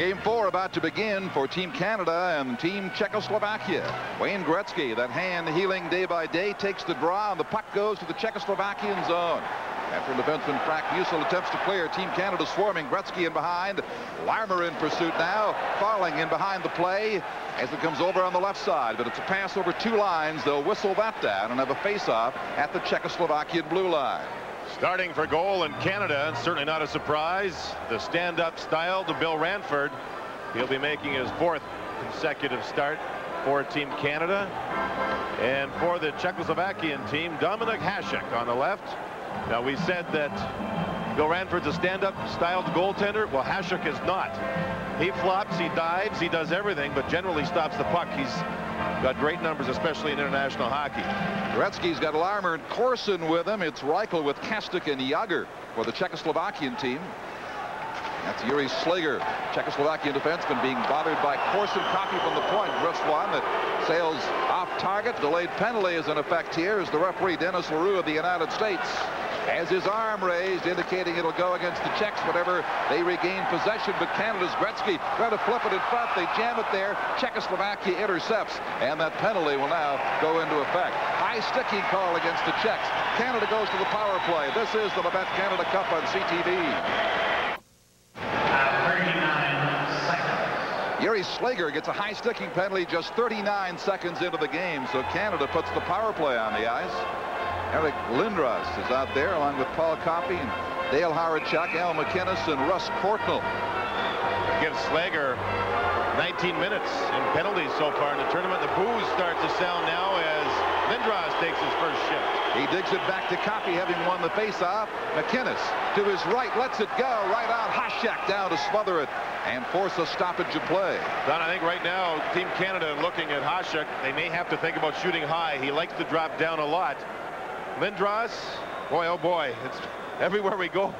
Game 4 about to begin for Team Canada and Team Czechoslovakia. Wayne Gretzky, that hand healing day by day, takes the draw, and the puck goes to the Czechoslovakian zone. After defenseman Frank Musil attempts to clear, Team Canada swarming. Gretzky in behind. Larmer in pursuit now. Falling in behind the play as it comes over on the left side. But it's a pass over 2 lines. They'll whistle that down and have a face-off at the Czechoslovakian blue line. Starting for goal in Canada, and certainly not a surprise, the stand-up style to Bill Ranford. He'll be making his 4th consecutive start for Team Canada. And for the Czechoslovakian team, Dominik Hasek on the left. Now, we said that Bill Ranford's a stand-up styled goaltender. Well, Hasek is not. He flops, he dives, he does everything, but generally stops the puck. He's got great numbers, especially in international hockey. Gretzky's got Larmer and Corson with him. It's Reichel with Kastic and Jagr for the Czechoslovakian team. That's Yuri Slager, Czechoslovakian defenseman, being bothered by Corson. Coffey from the point, drifts one that sails off target. Delayed penalty is in effect here as the referee, Dennis LaRue of the United States, has his arm raised, indicating it'll go against the Czechs whenever they regain possession. But Canada's Gretzky trying to flip it in front. They jam it there. Czechoslovakia intercepts, and that penalty will now go into effect. High sticking call against the Czechs. Canada goes to the power play. This is the Labatt Canada Cup on CTV. Yuri Slager gets a high sticking penalty just 39 seconds into the game, so Canada puts the power play on the ice. Eric Lindros is out there along with Paul Coffey and Dale Howard-Chuck, Al McInnes, and Russ Courtnall. Gives Slager 19 minutes in penalties so far in the tournament. The boos start to sound now as Lindros takes his first shift. He digs it back to Coffey, having won the faceoff. McInnes to his right, lets it go right on. Hasek down to smother it and force a stoppage of play. Don, I think right now Team Canada looking at Hasek, they may have to think about shooting high. He likes to drop down a lot. Lindros, boy, oh boy, it's everywhere we go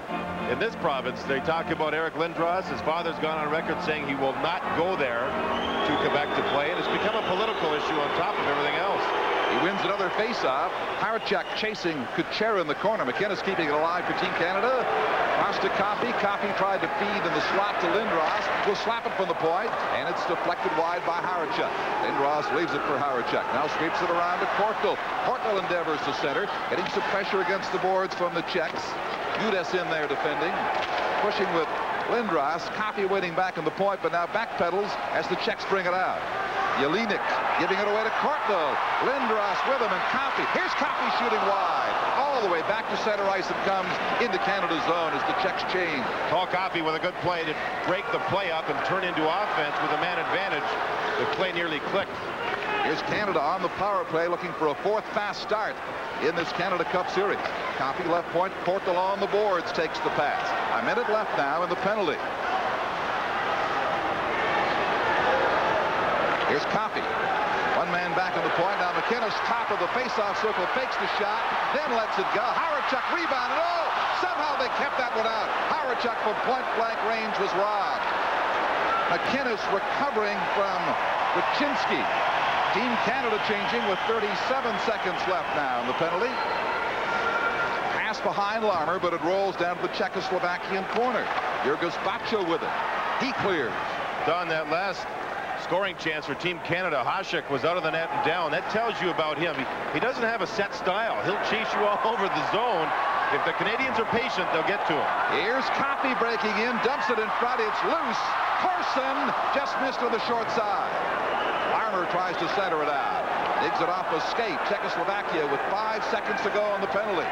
in this province. They talk about Eric Lindros. His father's gone on record saying he will not go there to Quebec to play, and it's become a political issue on top of everything else. He wins another faceoff. Howard-Chuck chasing Kuchera in the corner. McInnes keeping it alive for Team Canada. Cross to Coffey. Coffey tried to feed in the slot to Lindros. Will slap it from the point, and it's deflected wide by Howard-Chuck. Lindros leaves it for Howard-Chuck. Now sweeps it around to Courtnall. Courtnall endeavors to center, getting some pressure against the boards from the Czechs. Udes in there defending, pushing with Lindros. Coffey waiting back on the point, but now backpedals as the Czechs bring it out. Jelinek giving it away to Courtnall. Lindros with him, and Coffey. Here's Coffey shooting wide. All the way back to center ice and comes into Canada's zone as the Czechs change. Paul Coffey with a good play to break the play up and turn into offense with a man advantage. The play nearly clicked. Here's Canada on the power play looking for a 4th fast start in this Canada Cup Series. Coffey left point, Courtnall on the boards takes the pass. A minute left now in the penalty. Here's Coffey. One man back on the point. Now McInnes, top of the face-off circle, fakes the shot, then lets it go. Howard-Chuck rebounded. Oh, somehow they kept that one out. Howard-Chuck from point-blank range was robbed. McInnes recovering from Wyszynski. Team Canada changing with 37 seconds left now in the penalty. Pass behind Larmer, but it rolls down to the Czechoslovakian corner. Jurgis Bacho with it. He clears. Don, that last scoring chance for Team Canada, Hasek was out of the net and down. That tells you about him. He doesn't have a set style. He'll chase you all over the zone. If the Canadians are patient, they'll get to him. Here's Coffey breaking in, dumps it in front. It's loose. Corson just missed on the short side. Larmer tries to center it out. Digs it off a skate. Czechoslovakia with 5 seconds to go on the penalty.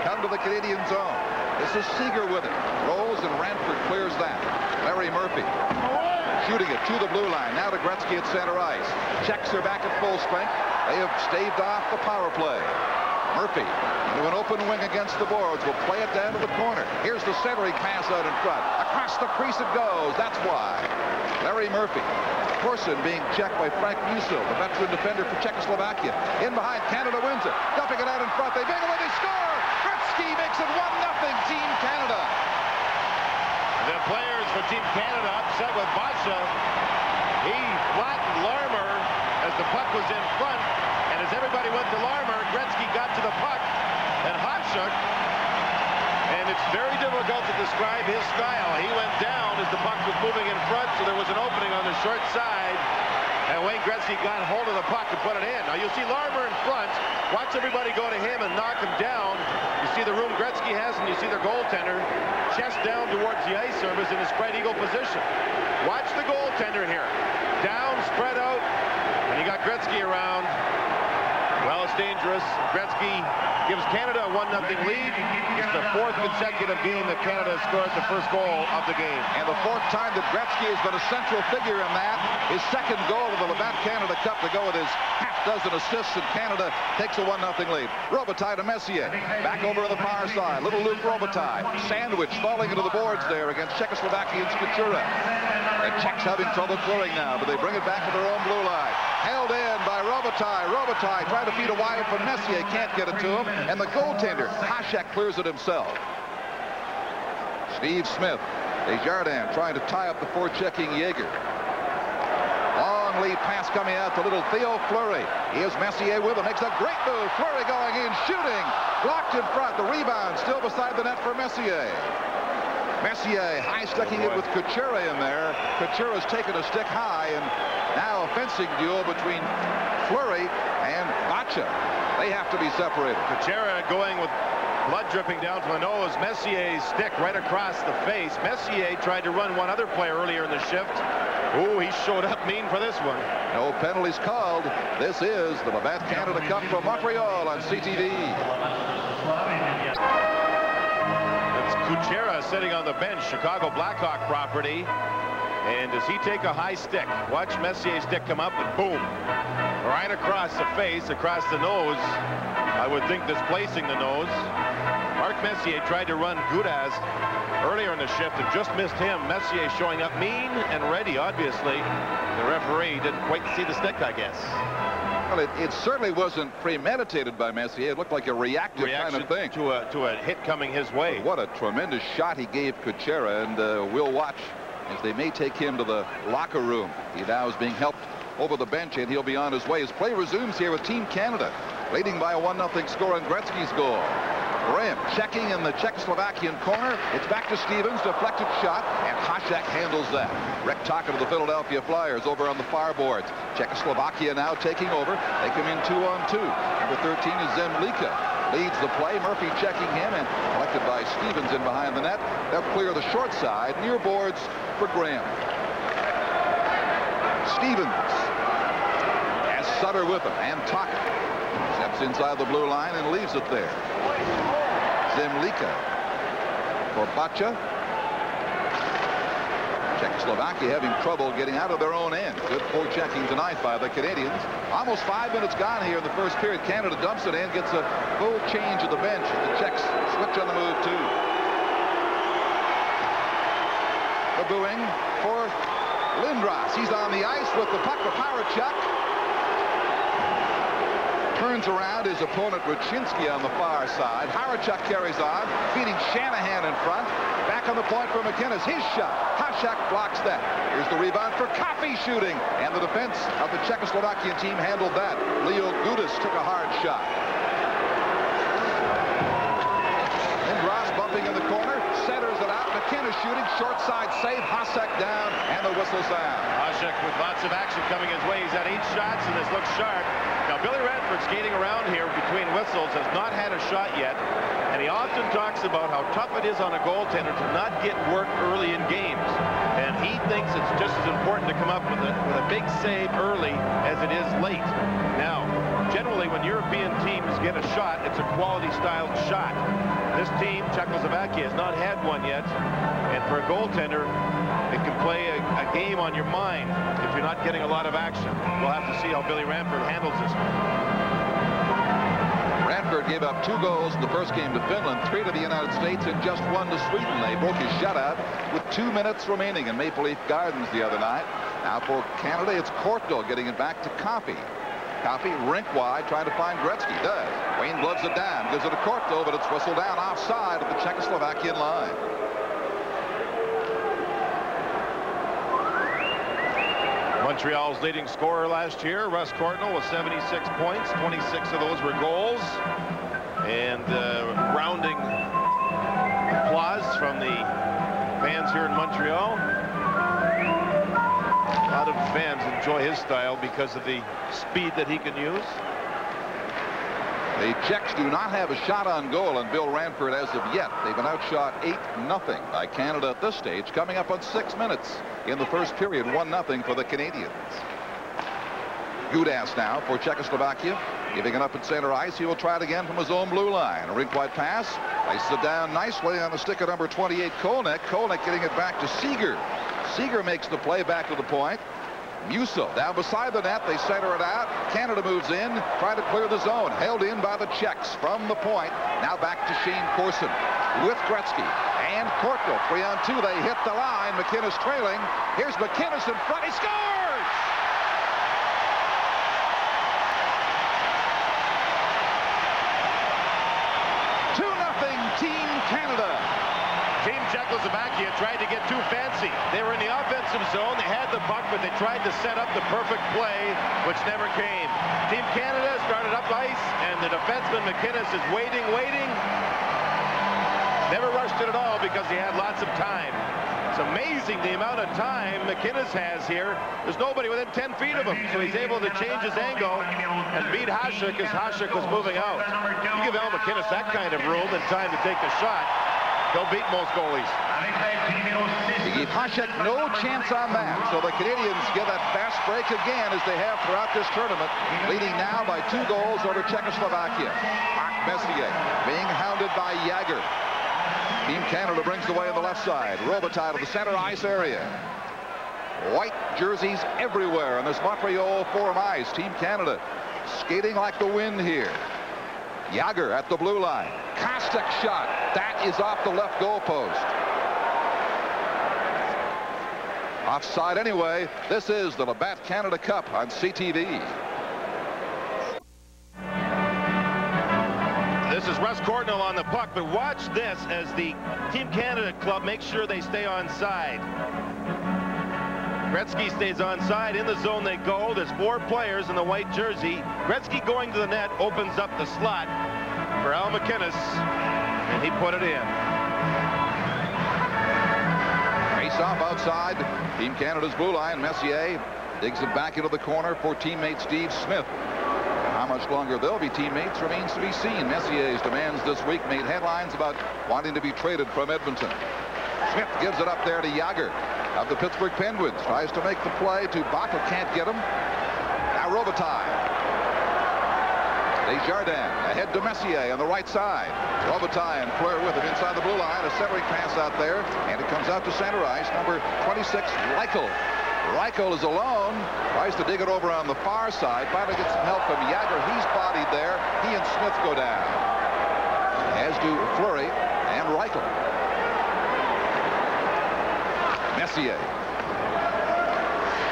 Come to the Canadian zone. This is Seeger with it. Rolls and Ranford clears that. Larry Murphy shooting it to the blue line. Now to Gretzky at center ice. Czechs are back at full strength. They have staved off the power play. Murphy into an open wing against the boards. Will play it down to the corner. Here's the centering pass out in front. Across the crease it goes. That's why. Larry Murphy. Corson being checked by Frank Musil, the veteran defender for Czechoslovakia. In behind, Canada wins it. Dumping it out in front. They bang away, they score! Gretzky makes it 1-0, Team Canada. The players for Team Canada upset with Bacha. He flattened Larmer as the puck was in front, and as everybody went to Larmer, Gretzky got to the puck, and Hasek, and it's very difficult to describe his style. He went down as the puck was moving in front, so there was a short side. And Wayne Gretzky got hold of the puck and put it in. Now you see Larmer in front. Watch everybody go to him and knock him down. You see the room Gretzky has, and you see their goaltender chest down towards the ice surface in his spread eagle position. Watch the goaltender here. Down, spread out, and you got Gretzky around. Well, it's dangerous. Gretzky gives Canada a 1-0 lead. It's the 4th consecutive game that Canada scored the first goal of the game. And the 4th time that Gretzky has been a central figure in that. His 2nd goal of the Labatt Canada Cup to go with his half-dozen assists, and Canada takes a 1-0 lead. Robitaille to Messier. Back over to the far side. Little Luke Robitaille. Sandwich falling into the boards there against Czechoslovakian's Kuchera. The Czechs having trouble clearing now, but they bring it back to their own blue line. Held in by Robitaille. Robitaille trying to feed a wide from Messier. Can't get it to him. And the goaltender, Hasek, clears it himself. Steve Smith. Desjardins trying to tie up the forechecking Yeager. Long lead pass coming out to little Theo Fleury. Here's Messier with him. Makes a great move. Fleury going in, shooting. Blocked in front. The rebound still beside the net for Messier. Messier high-sticking it with Kuchera in there. Kuchera's taken a stick high, and now a fencing duel between Fleury and Bacha. They have to be separated. Kuchera going with blood dripping down from the nose. Messier's stick right across the face. Messier tried to run one other player earlier in the shift. Ooh, he showed up mean for this one. No penalties called. This is the Labatt Canada Cup from Montreal on CTV. Kuchera sitting on the bench, Chicago Blackhawk property. And does he take a high stick? Watch Messier's stick come up and boom. Right across the face, across the nose. I would think displacing the nose. Mark Messier tried to run Gudaz earlier in the shift and just missed him. Messier showing up mean and ready. Obviously, the referee didn't quite see the stick, I guess. Well, it certainly wasn't premeditated by Messier. It looked like a reactive kind of thing. To a hit coming his way. What a tremendous shot he gave Kuchera, and we'll watch as they may take him to the locker room. He now is being helped over the bench, and he'll be on his way. His play resumes here with Team Canada, leading by a 1-0 score on Gretzky's goal. Graham checking in the Czechoslovakian corner. It's back to Stevens, deflected shot, and Hasek handles that. Rick Tocchet of the Philadelphia Flyers over on the far boards. Czechoslovakia now taking over. They come in 2-on-2. Number 13 is Zemlika. Leads the play. Murphy checking him, and collected by Stevens in behind the net. They'll clear the short side, near boards for Graham. Stevens has Sutter with him, and Tocchet steps inside the blue line and leaves it there. Zemlika for Bacha. Czechoslovakia having trouble getting out of their own end. Good forechecking tonight by the Canadians. Almost 5 minutes gone here in the first period. Canada dumps it in, gets a full change of the bench. The Czechs switch on the move too. The booing for Lindros. He's on the ice with the puck for Parachuk. Turns around his opponent Ruchinsky on the far side. Harachuk carries on, feeding Shanahan in front. Back on the point for McInnes. His shot. Hasek blocks that. Here's the rebound for Coffey shooting. And the defense of the Czechoslovakian team handled that. Leo Gudis took a hard shot. Lindros bumping in the corner. Centers it out. McInnes shooting. Short side save. Hasek down. And the whistle sound. Hasek with lots of action coming his way. He's had 8 shots, and this looks sharp. Now, Billy Ranford skating around here between whistles has not had a shot yet, and he often talks about how tough it is on a goaltender to not get work early in games, and he thinks it's just as important to come up with a big save early as it is late. Now, generally when European teams get a shot, it's a quality-styled shot. This team, Czechoslovakia, has not had one yet, and for a goaltender, it can play a game on your mind if you're not getting a lot of action. We'll have to see how Billy Ranford handles this one. Ranford gave up 2 goals in the first game to Finland, 3 to the United States, and just 1 to Sweden. They broke his shutout with 2 minutes remaining in Maple Leaf Gardens the other night. Now for Canada, it's Courtnall getting it back to Coffey. Coffey rink wide, trying to find Gretzky. Does. Wayne gloves it down, gives it to Courtnall, but it's whistled down offside at the Czechoslovakian line. Montreal's leading scorer last year, Russ Courtnall, with 76 points. 26 of those were goals. And rounding applause from the fans here in Montreal. A lot of fans enjoy his style because of the speed that he can use. The Czechs do not have a shot on goal, and Bill Ranford as of yet. They've been outshot 8-0 by Canada at this stage, coming up on 6 minutes in the first period. 1-0 for the Canadians. Gudas now for Czechoslovakia, giving it up at center ice. He will try it again from his own blue line. A rink-wide pass, places it down nicely on the stick of number 28, Kolnick. Kolnick getting it back to Seeger. Seeger makes the play back to the point. Musil down beside the net. They center it out. Canada moves in, trying to clear the zone. Held in by the Czechs from the point. Now back to Shane Corson with Gretzky and Kortl. 3-on-2. They hit the line. McInnes trailing. Here's McInnes in front. He scores! Team Canada. Team Czechoslovakia tried to get too fancy. They were in the offensive zone. They had the puck, but they tried to set up the perfect play, which never came. Team Canada started up ice, and the defenseman McInnes is waiting. Never rushed it at all because he had lots of time. It's amazing the amount of time McInnes has here. There's nobody within 10 feet of him, so he's able to change his angle and beat Hasek as Hasek was moving out. You give Al McInnes that kind of room and time to take the shot, he'll beat most goalies. He gave Hasek no chance on that, so the Canadians get that fast break again as they have throughout this tournament, leading now by 2 goals over Czechoslovakia. Mark Messier being hounded by Jagr. Team Canada brings the way on the left side. Robitaille to the center ice area. White jerseys everywhere on this Montreal Forum ice. Team Canada skating like the wind here. Jagr at the blue line. Kostek shot. That is off the left goal post. Offside anyway. This is the Labatt Canada Cup on CTV. This is Russ Courtnall on the puck, but watch this as the Team Canada club makes sure they stay on side. Gretzky stays on side. In the zone they go. There's 4 players in the white jersey. Gretzky going to the net opens up the slot for Al McInnes, and he put it in. Face off outside. Team Canada's blue line. Messier digs it back into the corner for teammate Steve Smith. How much longer they'll be teammates remains to be seen. Messier's demands this week made headlines about wanting to be traded from Edmonton. Smith gives it up there to Jagr of the Pittsburgh Penguins. Tries to make the play to Baca. Can't get him. Now Robitaille. Desjardins ahead to Messier on the right side. Robitaille and Fleur with him inside the blue line. A centering pass out there, and it comes out to center ice. Number 26, Reichel. Reichel is alone, tries to dig it over on the far side, finally gets some help from Jagr. He's bodied there. He and Smith go down, as do Fleury and Reichel. Messier.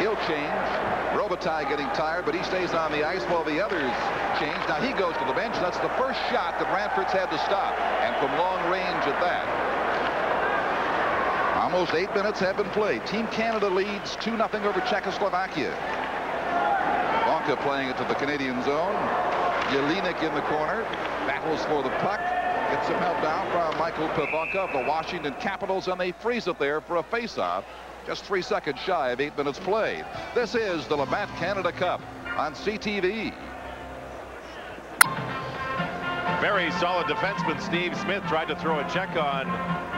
He'll change. Robitaille getting tired, but he stays on the ice while the others change. Now he goes to the bench. That's the first shot that Ranford's had to stop, and from long range at that. Almost 8 minutes have been played. Team Canada leads 2-0 over Czechoslovakia. Bonka playing it to the Canadian zone. Jelinek in the corner. Battles for the puck. Gets some help down from Michael Pivonka of the Washington Capitals, and they freeze it there for a face-off. Just 3 seconds shy of 8 minutes played. This is the Labatt Canada Cup on CTV. Very solid defenseman Steve Smith tried to throw a check on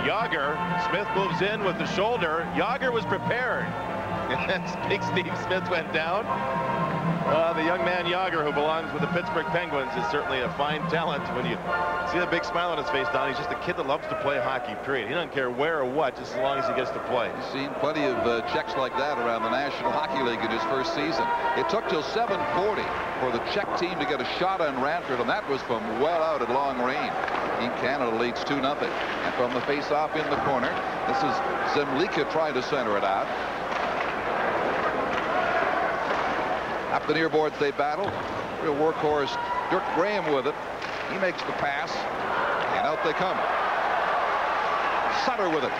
Jagr. Smith moves in with the shoulder. Jagr was prepared. And big Steve Smith went down. The young man Jagr, who belongs with the Pittsburgh Penguins, is certainly a fine talent. When you see the big smile on his face, Don, he's just a kid that loves to play hockey, period. He doesn't care where or what, just as long as he gets to play. He's seen plenty of Czechs like that around the National Hockey League in his first season. It took till 7:40 for the Czech team to get a shot on Ranford, and that was from well out at long range. Team Canada leads 2-0. And from the face-off in the corner, this is Zemlika trying to center it out. Up the near boards they battle. Real workhorse Dirk Graham with it. He makes the pass, and out they come. Sutter with it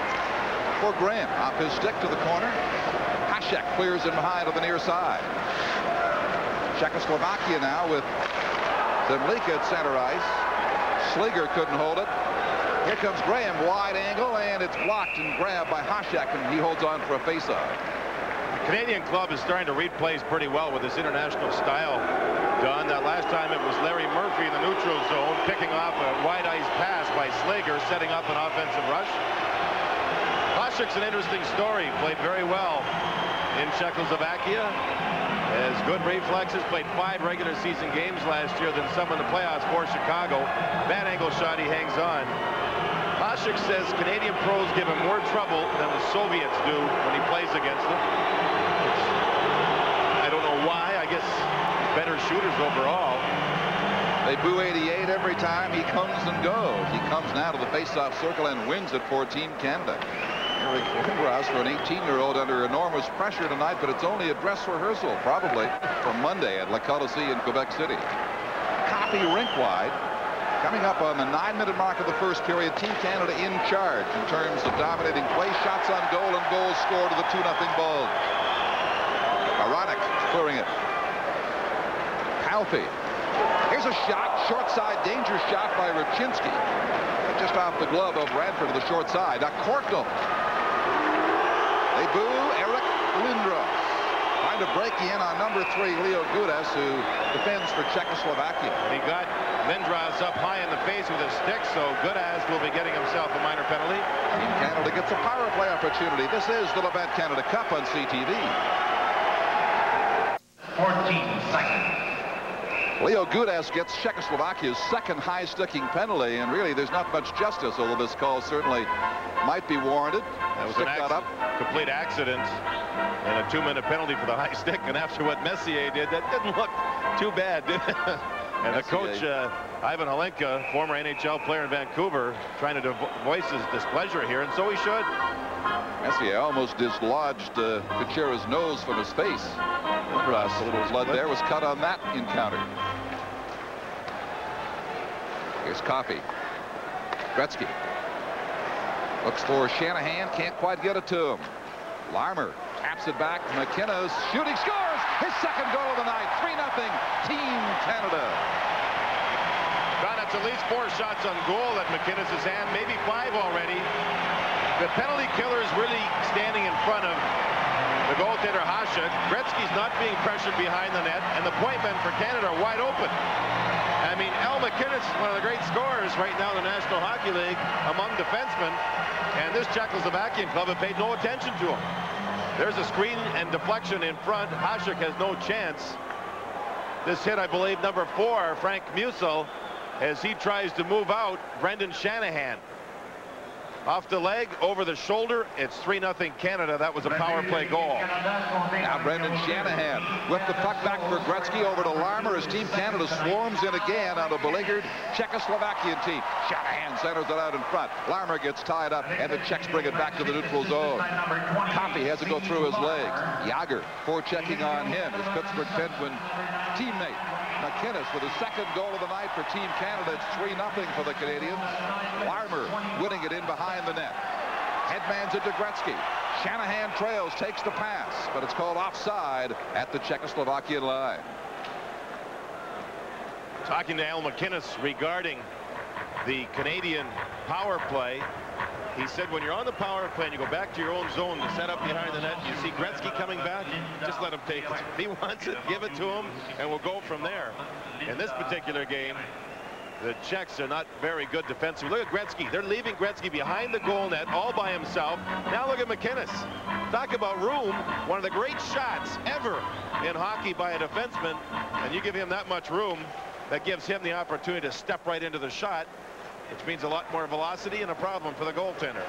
for Graham. Off his stick to the corner. Hasek clears in behind to the near side. Czechoslovakia now with Zemlika at center ice. Sliger couldn't hold it. Here comes Graham, wide angle, and it's blocked and grabbed by Hasek, and he holds on for a faceoff. Canadian club is starting to read plays pretty well with this international style done. Last time it was Larry Murphy in the neutral zone picking off a wide ice pass by Slager, setting up an offensive rush. Hašek's an interesting story. Played very well in Czechoslovakia. Has good reflexes. Played 5 regular season games last year, then some in the playoffs for Chicago. Bad angle shot, he hangs on. Hašek says Canadian pros give him more trouble than the Soviets do when he plays against them. I don't know why. I guess better shooters overall. They boo 88 every time he comes and goes. He comes now to the face-off circle and wins it for Team Canada. Eric Lindros for an 18-year-old under enormous pressure tonight, but it's only a dress rehearsal, probably, for Monday at Le Coliseum in Quebec City. Copy rink wide. Coming up on the 9-minute mark of the first period, Team Canada in charge in terms of dominating play, shots on goal, and goals scored to the 2-0 Bulls. Aronik clearing it. Palfi. Here's a shot, short side, danger shot by Rachinsky. Just off the glove of Ranford to the short side. Now Korknell. They boo Eric Lindros. Trying to break in on number 3, Leo Gudas, who defends for Czechoslovakia. He got Lindros up high in the face with a stick, so Gudas will be getting himself a minor penalty. Team Canada gets a power play opportunity. This is the Levant Canada Cup on CTV. 14 seconds. Leo Gudas gets Czechoslovakia's second high-sticking penalty, and really there's not much justice, although this call certainly might be warranted. That was a complete accident and a 2-minute penalty for the high stick, and after what Messier did, that didn't look too bad, did it? And the coach, Ivan Halenka, former NHL player in Vancouver, trying to voice his displeasure here, and so he should. Messier almost dislodged Kuchera's nose from his face. A little blood there was cut on that encounter. Here's Coffey. Gretzky looks for Shanahan, can't quite get it to him. Larmer taps it back. McKenna's shooting, scores his second goal of the night. 3-0 Team Canada. God, that's at least 4 shots on goal at McKinnis' hand, maybe 5 already. The penalty killer is really standing in front of the goaltender Hašek. Gretzky's not being pressured behind the net, and the point men for Canada are wide open. I mean, Al McKinnis is one of the great scorers right now in the National Hockey League among defensemen, and this Czechoslovakian club have paid no attention to him. There's a screen and deflection in front. Hašek has no chance. This hit, I believe, number 4, Frank Musel, as he tries to move out Brendan Shanahan. Off the leg, over the shoulder. It's 3-0 Canada. That was a power play goal. Now Brendan Shanahan with the puck back for Gretzky over to Larmer as Team Canada swarms in again on a beleaguered Czechoslovakian team. Shanahan centers it out in front. Larmer gets tied up, and the Czechs bring it back to the neutral zone. Coffey has to go through his legs. Jagr forechecking on him. His Pittsburgh Penguin teammate. McKinnis with his second goal of the night for Team Canada. It's 3-0 for the Canadians. Larmer winning it in behind the net. Headmans it to Gretzky. Shanahan trails, takes the pass, but it's called offside at the Czechoslovakian line. Talking to Al McKinnis regarding the Canadian power play. He said when you're on the power play and you go back to your own zone to set up behind the net, you see Gretzky coming back, just let him take it. If he wants it, give it to him, and we'll go from there. In this particular game, the Czechs are not very good defensively. Look at Gretzky. They're leaving Gretzky behind the goal net all by himself. Now look at McKinnis. Talk about room. One of the great shots ever in hockey by a defenseman, and you give him that much room, that gives him the opportunity to step right into the shot, which means a lot more velocity and a problem for the goaltender.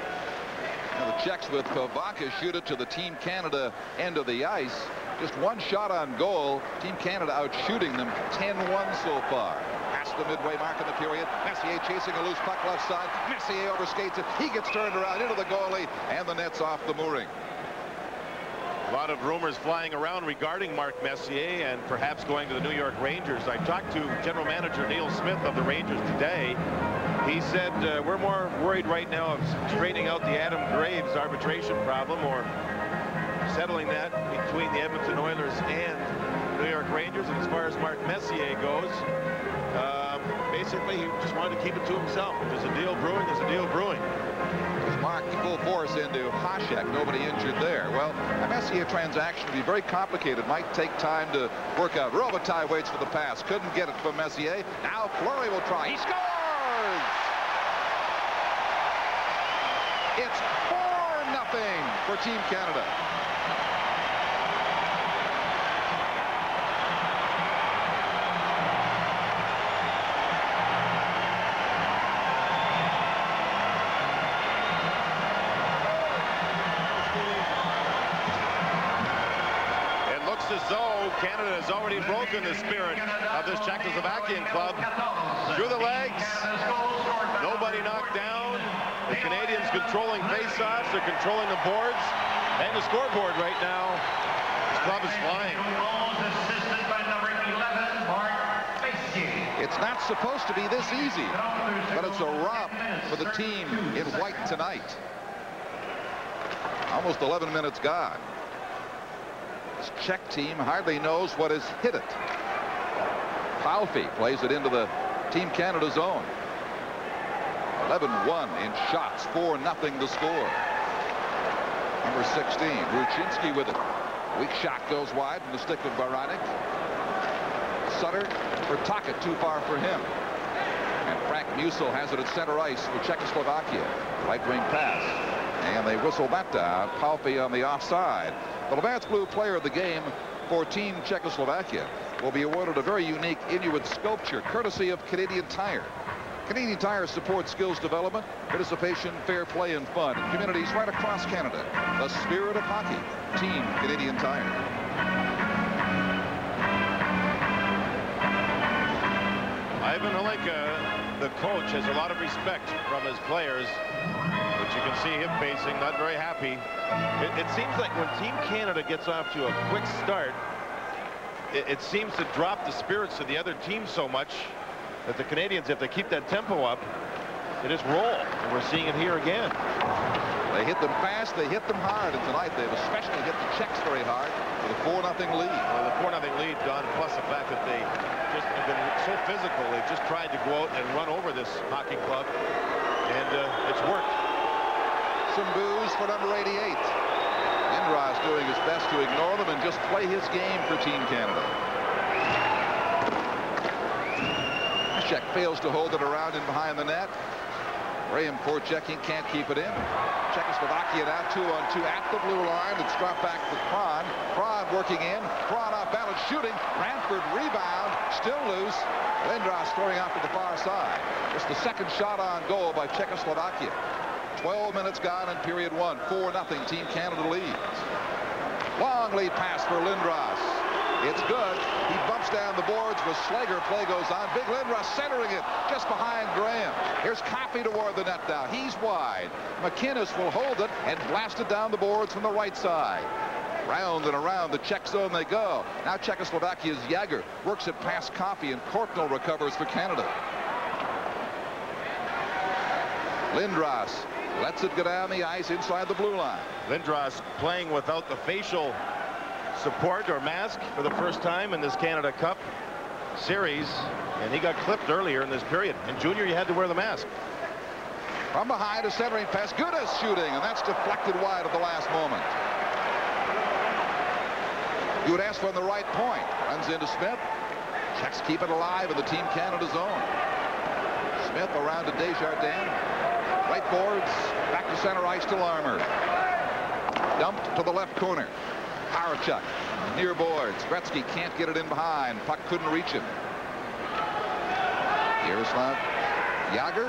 Now the Czechs with Kovaca shoot it to the Team Canada end of the ice. Just 1 shot on goal. Team Canada out shooting them 10-1 so far. Past the midway mark of the period. Messier chasing a loose puck left side. Messier overskates it. He gets turned around into the goalie, and the net's off the mooring. A lot of rumors flying around regarding Mark Messier and perhaps going to the New York Rangers. I talked to General Manager Neil Smith of the Rangers today. He said we're more worried right now of straightening out the Adam Graves arbitration problem, or settling that between the Edmonton Oilers and New York Rangers. And as far as Mark Messier goes, basically he just wanted to keep it to himself. If there's a deal brewing, there's a deal brewing. Marked full force into Hasek. Nobody injured there. Well, a Messier transaction would be very complicated. Might take time to work out. Robitaille waits for the pass. Couldn't get it from Messier. Now Fleury will try. He scores! It's 4-0 for Team Canada. As though Canada has already broken the spirit of this Czechoslovakian club. Through the legs, nobody knocked down. The Canadians controlling face-offs, they're controlling the boards and the scoreboard right now. This club is flying. It's not supposed to be this easy, but it's a romp for the team in white tonight. Almost 11 minutes gone. This Czech team hardly knows what has hit it. Palfi plays it into the Team Canada zone. 11-1 in shots, 4-0 the score. Number 16, Ruchinski with it. Weak shot goes wide from the stick of Baranek. Sutter for Tocchet, too far for him. And Frank Musil has it at center ice for Czechoslovakia. Right wing pass. And they whistle that down. Palfi on the offside. The Advanced Blue Player of the game for Team Czechoslovakia will be awarded a very unique Inuit sculpture courtesy of Canadian Tire. Canadian Tire supports skills development, participation, fair play, and fun in communities right across Canada. The spirit of hockey. Team Canadian Tire. Ivan Halenka, the coach, has a lot of respect from his players, but you can see him facing not very happy. It seems like when Team Canada gets off to a quick start, it seems to drop the spirits of the other team so much that the Canadians, if they keep that tempo up, they just roll. And we're seeing it here again. They hit them fast, they hit them hard, and tonight they've especially hit the Czechs very hard with a 4-0 lead. Well, the 4-0 lead, Don, plus the fact that they just have been so physical. They've just tried to go out and run over this hockey club, and it's worked. Some boos for number 88. Lindros doing his best to ignore them and just play his game for Team Canada. Czech fails to hold it around and behind the net. Graham forechecking, can't keep it in. Czechoslovakia now 2-on-2 at the blue line. It's dropped back to Kron. Kron working in. Kron off balance shooting. Ranford rebound. Still loose. Lindros throwing out to the far side. Just the second shot on goal by Czechoslovakia. 12 minutes gone in period one. 4-0 Team Canada leads. Long lead pass for Lindros. It's good. He bumps down the boards with Slager. Play goes on. Big Lindros centering it just behind Graham. Here's Coffey toward the net now. He's wide. McInnes will hold it and blast it down the boards from the right side. Round and around the Czech zone they go. Now Czechoslovakia's Jagr works it past Coffey, and Courtnall recovers for Canada. Lindros lets it go down the ice inside the blue line. Lindros playing without the facial support or mask for the first time in this Canada Cup series, and he got clipped earlier in this period. In junior, you had to wear the mask. From behind, a centering pass. Gudas shooting, and that's deflected wide at the last moment. Gudas from the right point. Runs into Smith. Czechs keep it alive in the Team Canada zone. Smith around to Desjardins. Right boards. Back to center ice to Larmer. Dumped to the left corner. Harachuk near boards. Gretzky can't get it in behind. Puck couldn't reach him. Yaroslav Jagr.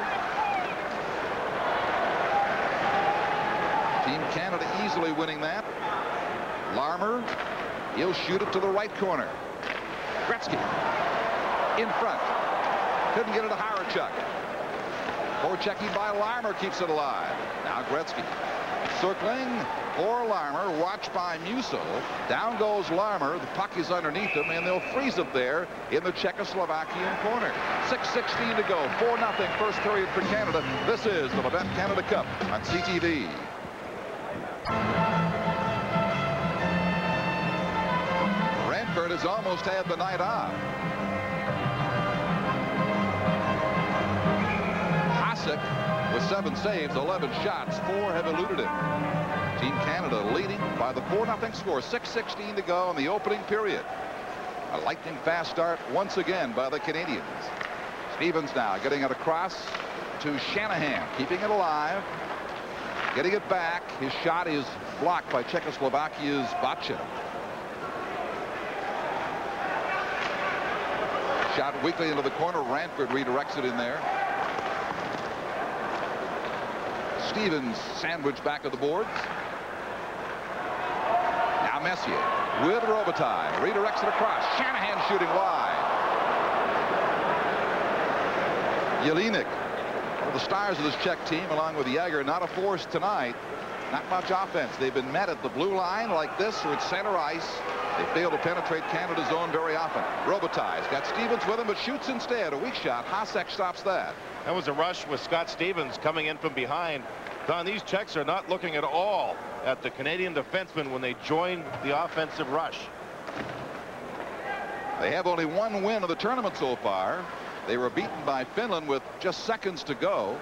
Team Canada easily winning that. Larmer. He'll shoot it to the right corner. Gretzky in front. Couldn't get it to Harachuk. Forechecking by Larmer keeps it alive. Now Gretzky circling for Larmer, watched by Musil. Down goes Larmer. The puck is underneath him, and they'll freeze it there in the Czechoslovakian corner. 6:16 to go. 4-0 first period for Canada. This is the Levent Canada Cup on CTV. Ranford has almost had the night off. Hasek with 7 saves, 11 shots. 4 have eluded him. Team Canada leading by the 4-0 score. 6:16 to go in the opening period. A lightning fast start once again by the Canadians. Stevens now getting it across to Shanahan, keeping it alive, getting it back. His shot is blocked by Czechoslovakia's Bachin. Shot weakly into the corner. Ranford redirects it in there. Stevens sandwiched back of the boards. Now Messier with Robitaille. Redirects it across. Shanahan shooting wide. Jelinek, one of the stars of this Czech team, along with Jäger, not a force tonight. Not much offense. They've been met at the blue line like this or at center ice. They fail to penetrate Canada's zone very often. Robitaille's got Stevens with him, but shoots instead. A weak shot. Hasek stops that. That was a rush with Scott Stevens coming in from behind. Don, these Czechs are not looking at all at the Canadian defensemen when they join the offensive rush. They have only 1 win of the tournament so far. They were beaten by Finland with just seconds to go.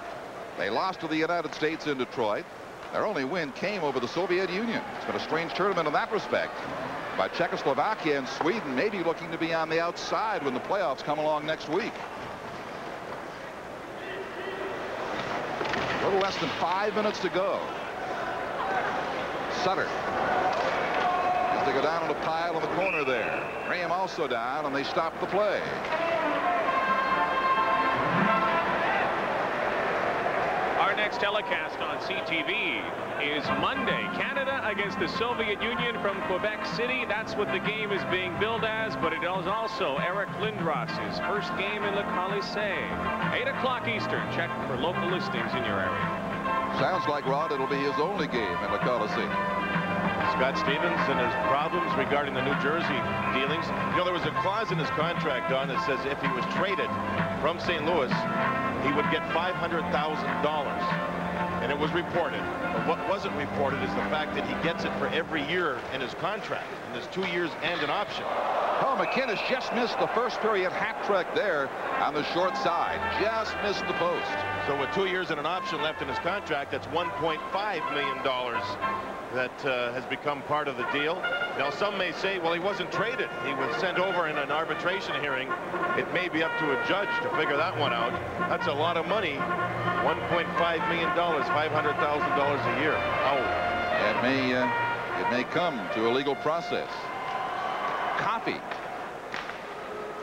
They lost to the United States in Detroit. Their only win came over the Soviet Union. It's been a strange tournament in that respect. But Czechoslovakia and Sweden may be looking to be on the outside when the playoffs come along next week. A little less than 5 minutes to go. Sutter. As they go down on a pile in the corner there. Graham also down, and they stop the play. Our next telecast on CTV is Monday. Canada against the Soviet Union from Quebec City. That's what the game is being billed as, but it is also Eric Lindros's first game in Le Colisée. 8 o'clock Eastern. Check for local listings in your area. Sounds like, Rod, it'll be his only game in Le Colisée. Scott Stevens and his problems regarding the New Jersey dealings. You know, there was a clause in his contract, Don, that says if he was traded from St. Louis, he would get $500,000. And it was reported. But what wasn't reported is the fact that he gets it for every year in his contract. And there's 2 years and an option. Oh, McInnes just missed the first period hat trick there on the short side. Just missed the post. So with 2 years and an option left in his contract, that's $1.5 million that has become part of the deal. Now, some may say, well, he wasn't traded. He was sent over in an arbitration hearing. It may be up to a judge to figure that one out. That's a lot of money. $1.5 million, $500,000 a year. Oh. It may come to a legal process. Coffey.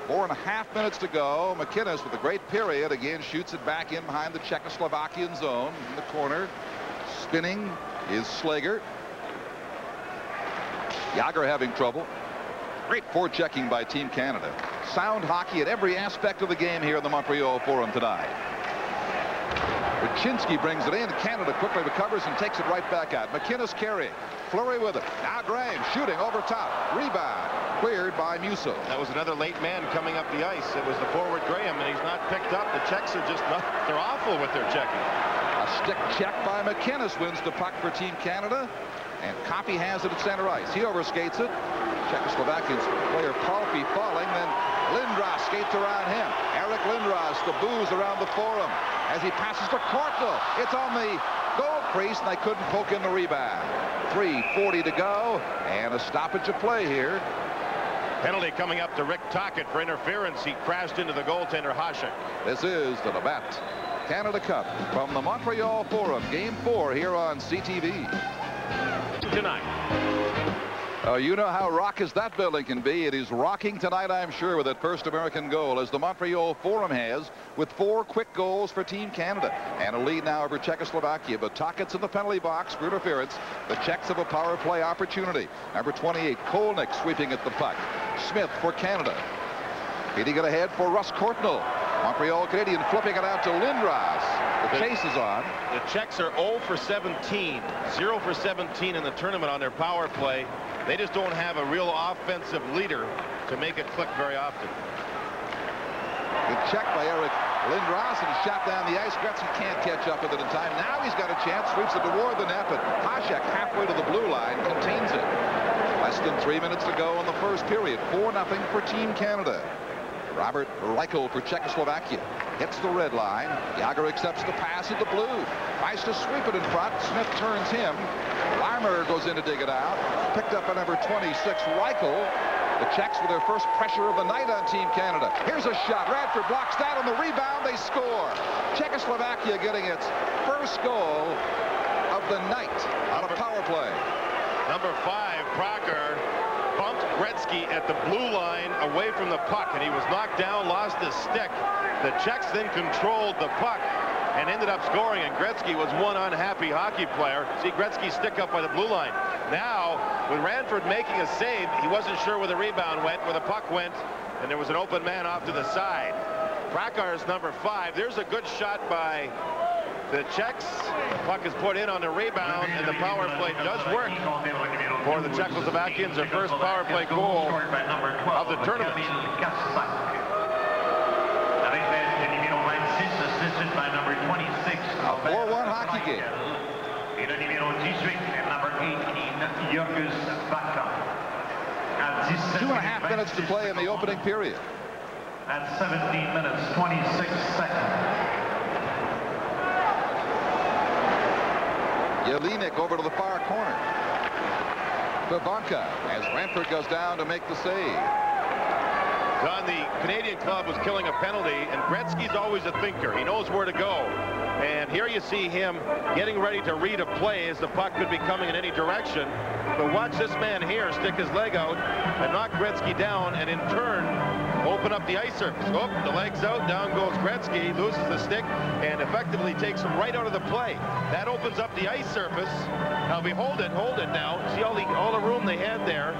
4.5 minutes to go. McInnes with a great period again shoots it back in behind the Czechoslovakian zone in the corner. Spinning is Slager. Jäger having trouble. Great forechecking by Team Canada. Sound hockey at every aspect of the game here in the Montreal Forum tonight. Rachinski brings it in. Canada quickly recovers and takes it right back out. McInnes carrying. Fleury with it. Now Graham shooting over top. Rebound. Cleared by Musso. That was another late man coming up the ice. It was the forward Graham, and he's not picked up. The Czechs are just not. They're awful with their checking. A stick check by McInnes wins the puck for Team Canada. And Coffey has it at center ice. He overskates it. Czechoslovakian player Palpy falling. Then Lindros skates around him. Eric Lindros, the booze around the Forum. As he passes to Courtnall. It's on the goal crease, and they couldn't poke in the rebound. 3:40 to go, and a stoppage of play here. Penalty coming up to Rick Tocchet for interference. He crashed into the goaltender Hasek. This is the Labatt Canada Cup from the Montreal Forum. Game 4 here on CTV. Tonight. Oh, you know how raucous that building can be. It is rocking tonight, I'm sure, with that first American goal, as the Montreal Forum has, with 4 quick goals for Team Canada. And a lead now over Czechoslovakia. But Tocchet's in the penalty box for interference. The Czechs have a power play opportunity. Number 28, Kolnick sweeping at the puck. Smith for Canada. Feeding it ahead for Russ Courtnall. Montreal Canadian flipping it out to Lindros. The chase is on. The Czechs are 0 for 17. 0 for 17 in the tournament on their power play. They just don't have a real offensive leader to make it click very often. Good check by Eric Lindros, and shot down the ice. Gretzky can't catch up with it in time. Now he's got a chance. Sweeps it toward the net, but Hasek halfway to the blue line contains it. Less than 3 minutes to go in the first period. 4-0 for Team Canada. Robert Reichel for Czechoslovakia. hits the red line. Yager accepts the pass at the blue. Tries to sweep it in front. Smith turns him. Larmer goes in to dig it out. Picked up by number 26, Reichel. The Czechs with their first pressure of the night on Team Canada. Here's a shot. Radford blocks that. On the rebound, they score. Czechoslovakia getting its first goal of the night on a power play. Number 5, Prager, bumped Gretzky at the blue line away from the puck, and he was knocked down, lost his stick. The Czechs then controlled the puck and ended up scoring, and Gretzky was one unhappy hockey player. See Gretzky stick up by the blue line. Now, with Ranford making a save, he wasn't sure where the rebound went, where the puck went, and there was an open man off to the side. Prakar's number 5. There's a good shot by the Czechs. The puck is put in on the rebound, and the power play does work for the Czechoslovakians. Their first power play goal of the tournament. Assisted by number 26. A 4-1 hockey game. Et le numéro 18 and number 18, Jurgis Baka. 2.5 minutes to play in the opening period. At 17 minutes, 26 seconds. Jelinek over to the far corner. Babanka as Ranford goes down to make the save. Don, the Canadian club was killing a penalty, and Gretzky's always a thinker. He knows where to go. And here you see him getting ready to read a play as the puck could be coming in any direction. But watch this man here stick his leg out and knock Gretzky down, and in turn open up the ice surface. Oh, the leg's out, down goes Gretzky, loses the stick, and effectively takes him right out of the play. That opens up the ice surface. Now hold it now. See all the room they had there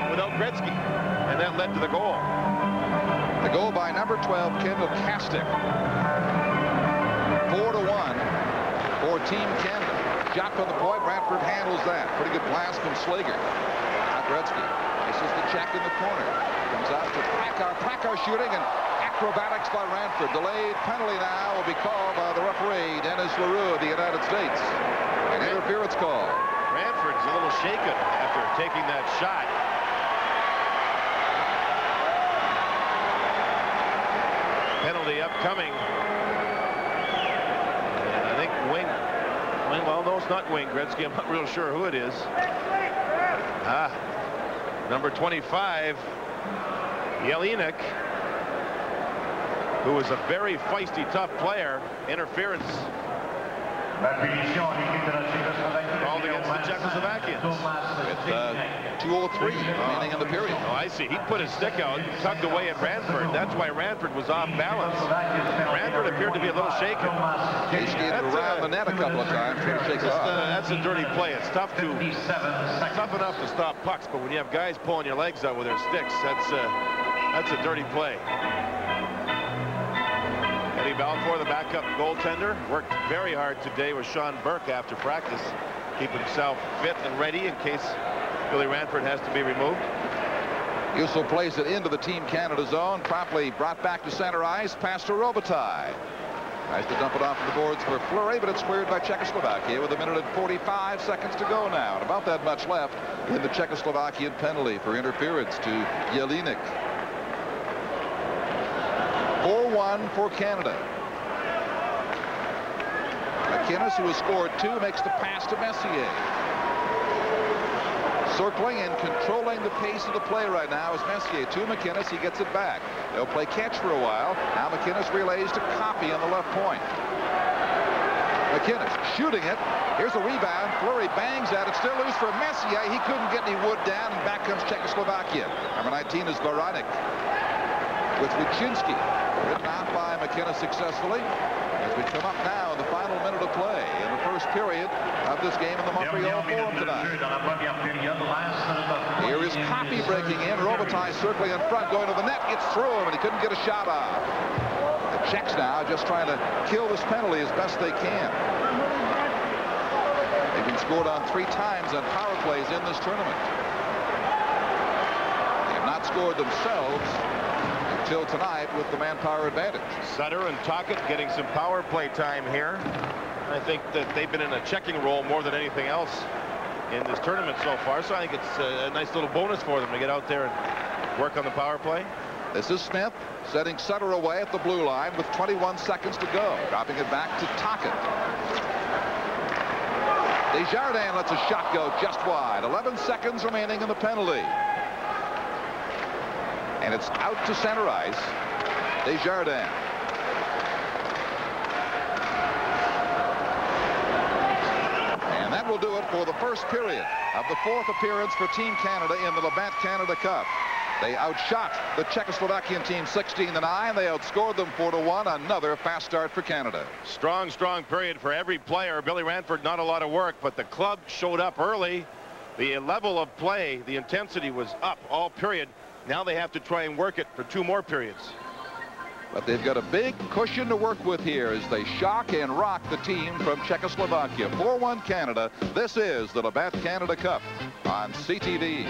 without Gretzky, and that led to the goal. The goal by number 12, Kendall Kastic. 4-1 for Team Canada. Shot from the point. Radford handles that. Pretty good blast from Slager. Now Gretzky. This is the check in the corner. Comes out to Praker. Praker shooting, and acrobatics by Radford. Delayed penalty now will be called by the referee, Dennis LaRue of the United States. An interference call. Radford's a little shaken after taking that shot. Penalty upcoming. And I think Wayne, well, no, it's not Wayne Gretzky. I'm not real sure who it is. Number 25, Jelinek, who is a very feisty, tough player. Interference called against the Czechoslovakians. With 2:03 remaining in the period. Oh, I see. He put his stick out, tugged away at Ranford. That's why Ranford was off balance. Ranford appeared to be a little shaken. He skated around the net a couple of times. That's a dirty play. It's tough enough to stop pucks, but when you have guys pulling your legs out with their sticks, that's a dirty play. Eddie Balfour, the backup goaltender, worked very hard today with Sean Burke after practice, keeping himself fit and ready in case Billy Ranford has to be removed. Uso plays it into the Team Canada zone. Promptly brought back to center ice. Pass to Robitaille. Tries to dump it off the boards for Fleury, but it's cleared by Czechoslovakia with 1 minute and 45 seconds to go now. And about that much left in the Czechoslovakian penalty for interference to Jelinek. 4-1 for Canada. McInnes, who has scored 2, makes the pass to Messier. Circling and controlling the pace of the play right now is Messier. To McInnes, he gets it back. They'll play catch for a while. Now McInnes relays to Copy on the left point. McInnes shooting it. Here's a rebound. Fleury bangs at it. Still loose for Messier. He couldn't get any wood down, and back comes Czechoslovakia. Number 19 is Baranek with Wyszynski. Ridden out by McInnes successfully as we come up now in the final minute of play in the first period of this game in the Montreal Forum tonight. Here is Copy breaking in. Robitaille circling in front, going to the net, gets through him, and he couldn't get a shot off. The Czechs now just trying to kill this penalty as best they can. They've been scored on 3 times on power plays in this tournament. They have not scored themselves until tonight with the manpower advantage. Sutter and Tocchet getting some power play time here. I think that they've been in a checking role more than anything else in this tournament so far, so I think it's a nice little bonus for them to get out there and work on the power play. This is Smith setting Sutter away at the blue line with 21 seconds to go. Dropping it back to Tocchet. Desjardins lets a shot go just wide. 11 seconds remaining in the penalty. And it's out to center ice. Desjardins. And that will do it for the first period of the fourth appearance for Team Canada in the Labatt Canada Cup. They outshot the Czechoslovakian team 16-9. They outscored them 4-1. Another fast start for Canada. Strong period for every player. Billy Ranford, not a lot of work, but the club showed up early. The level of play, the intensity was up all period. Now they have to try and work it for 2 more periods. But they've got a big cushion to work with here as they shock and rock the team from Czechoslovakia. 4-1 Canada. This is the Labatt Canada Cup on CTV.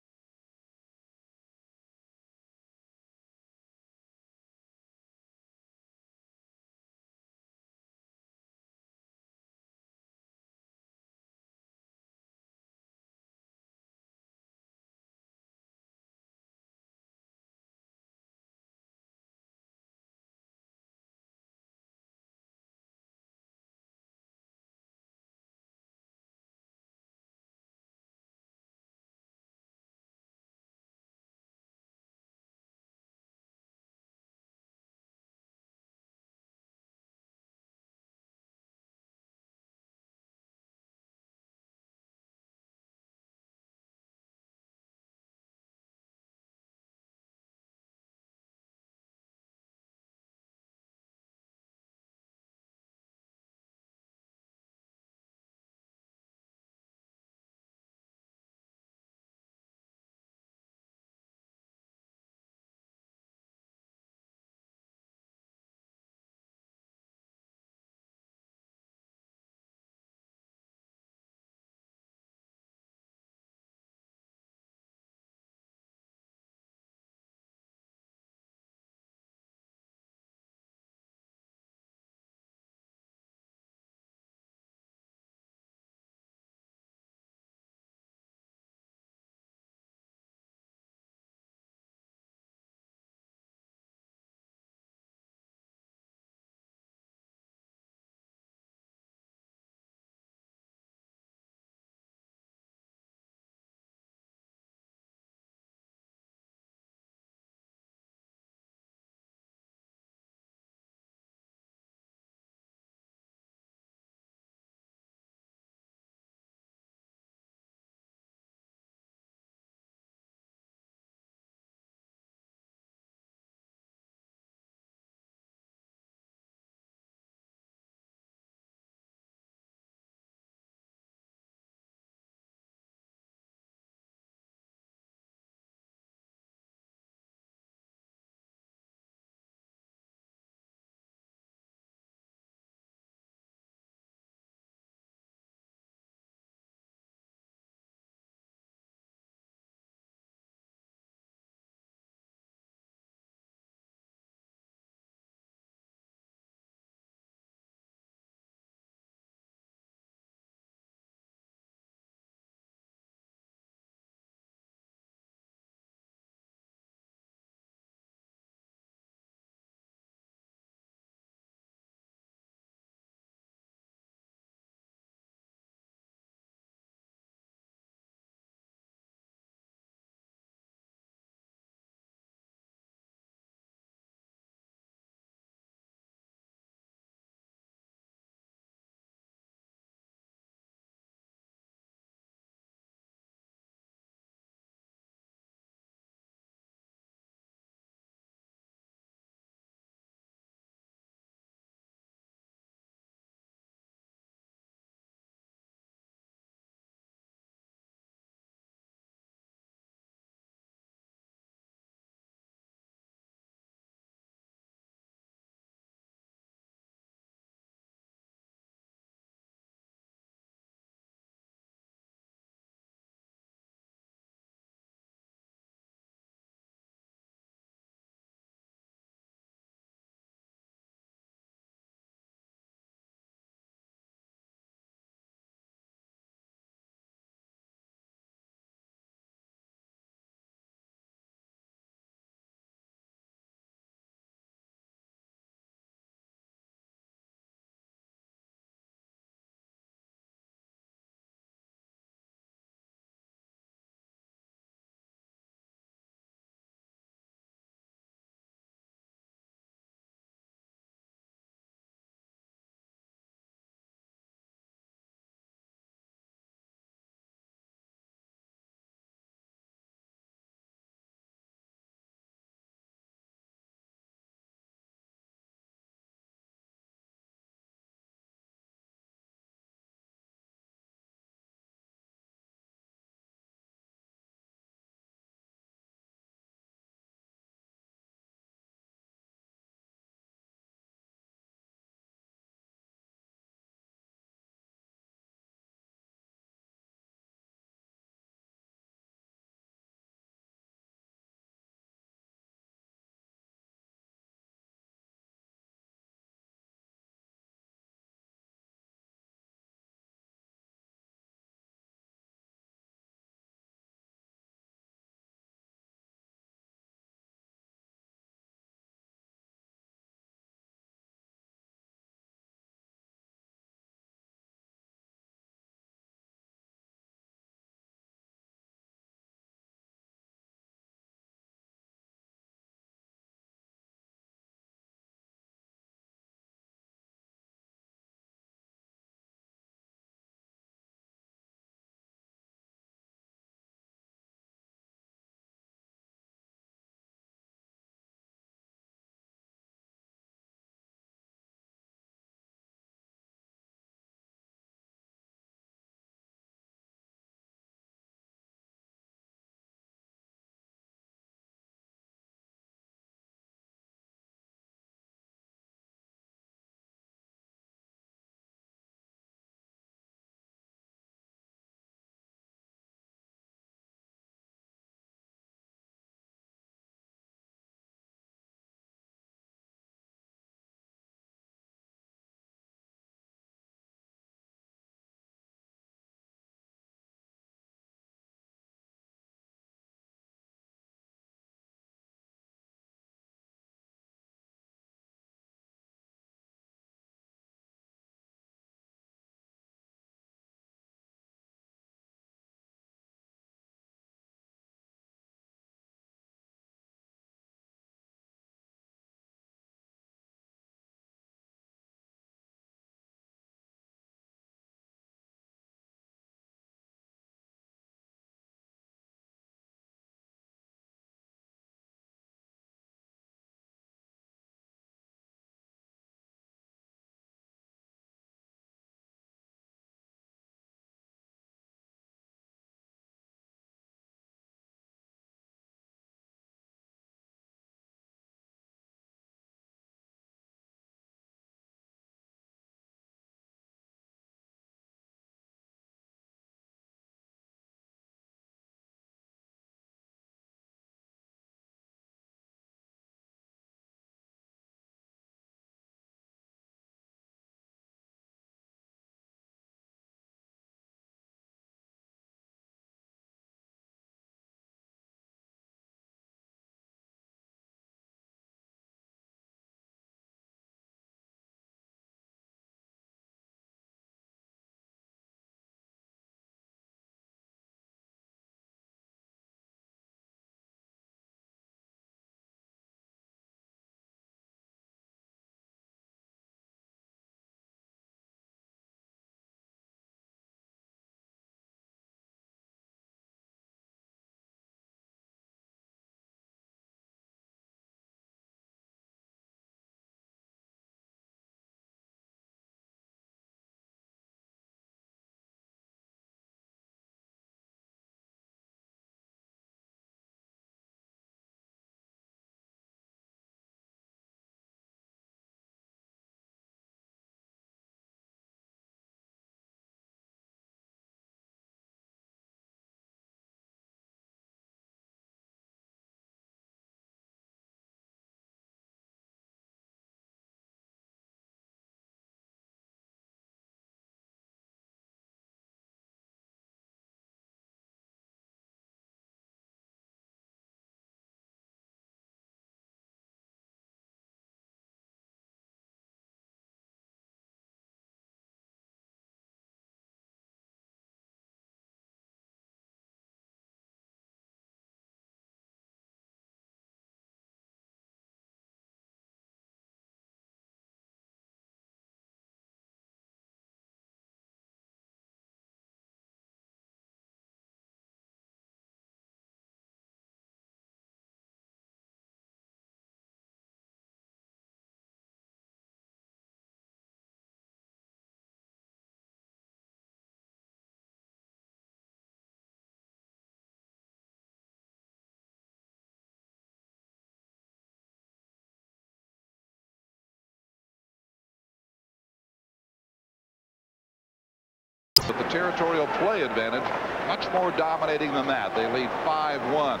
But the territorial play advantage, much more dominating than that. They lead 5-1.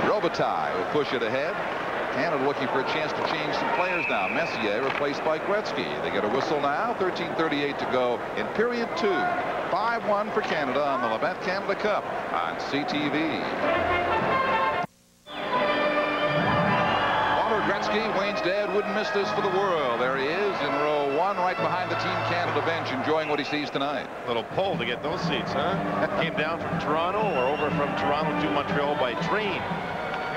Robitaille will push it ahead. Canada looking for a chance to change some players now. Messier replaced by Gretzky. They get a whistle now. 13:38 to go in period 2. 5-1 for Canada on the Labatt Canada Cup on CTV. Walter Gretzky, Wayne's dad, wouldn't miss this for the world. There he is in row 1 right behind the Team Canada bench, enjoying what he sees tonight. Little pull to get those seats, huh? Came down from Toronto or over from Toronto to Montreal by train.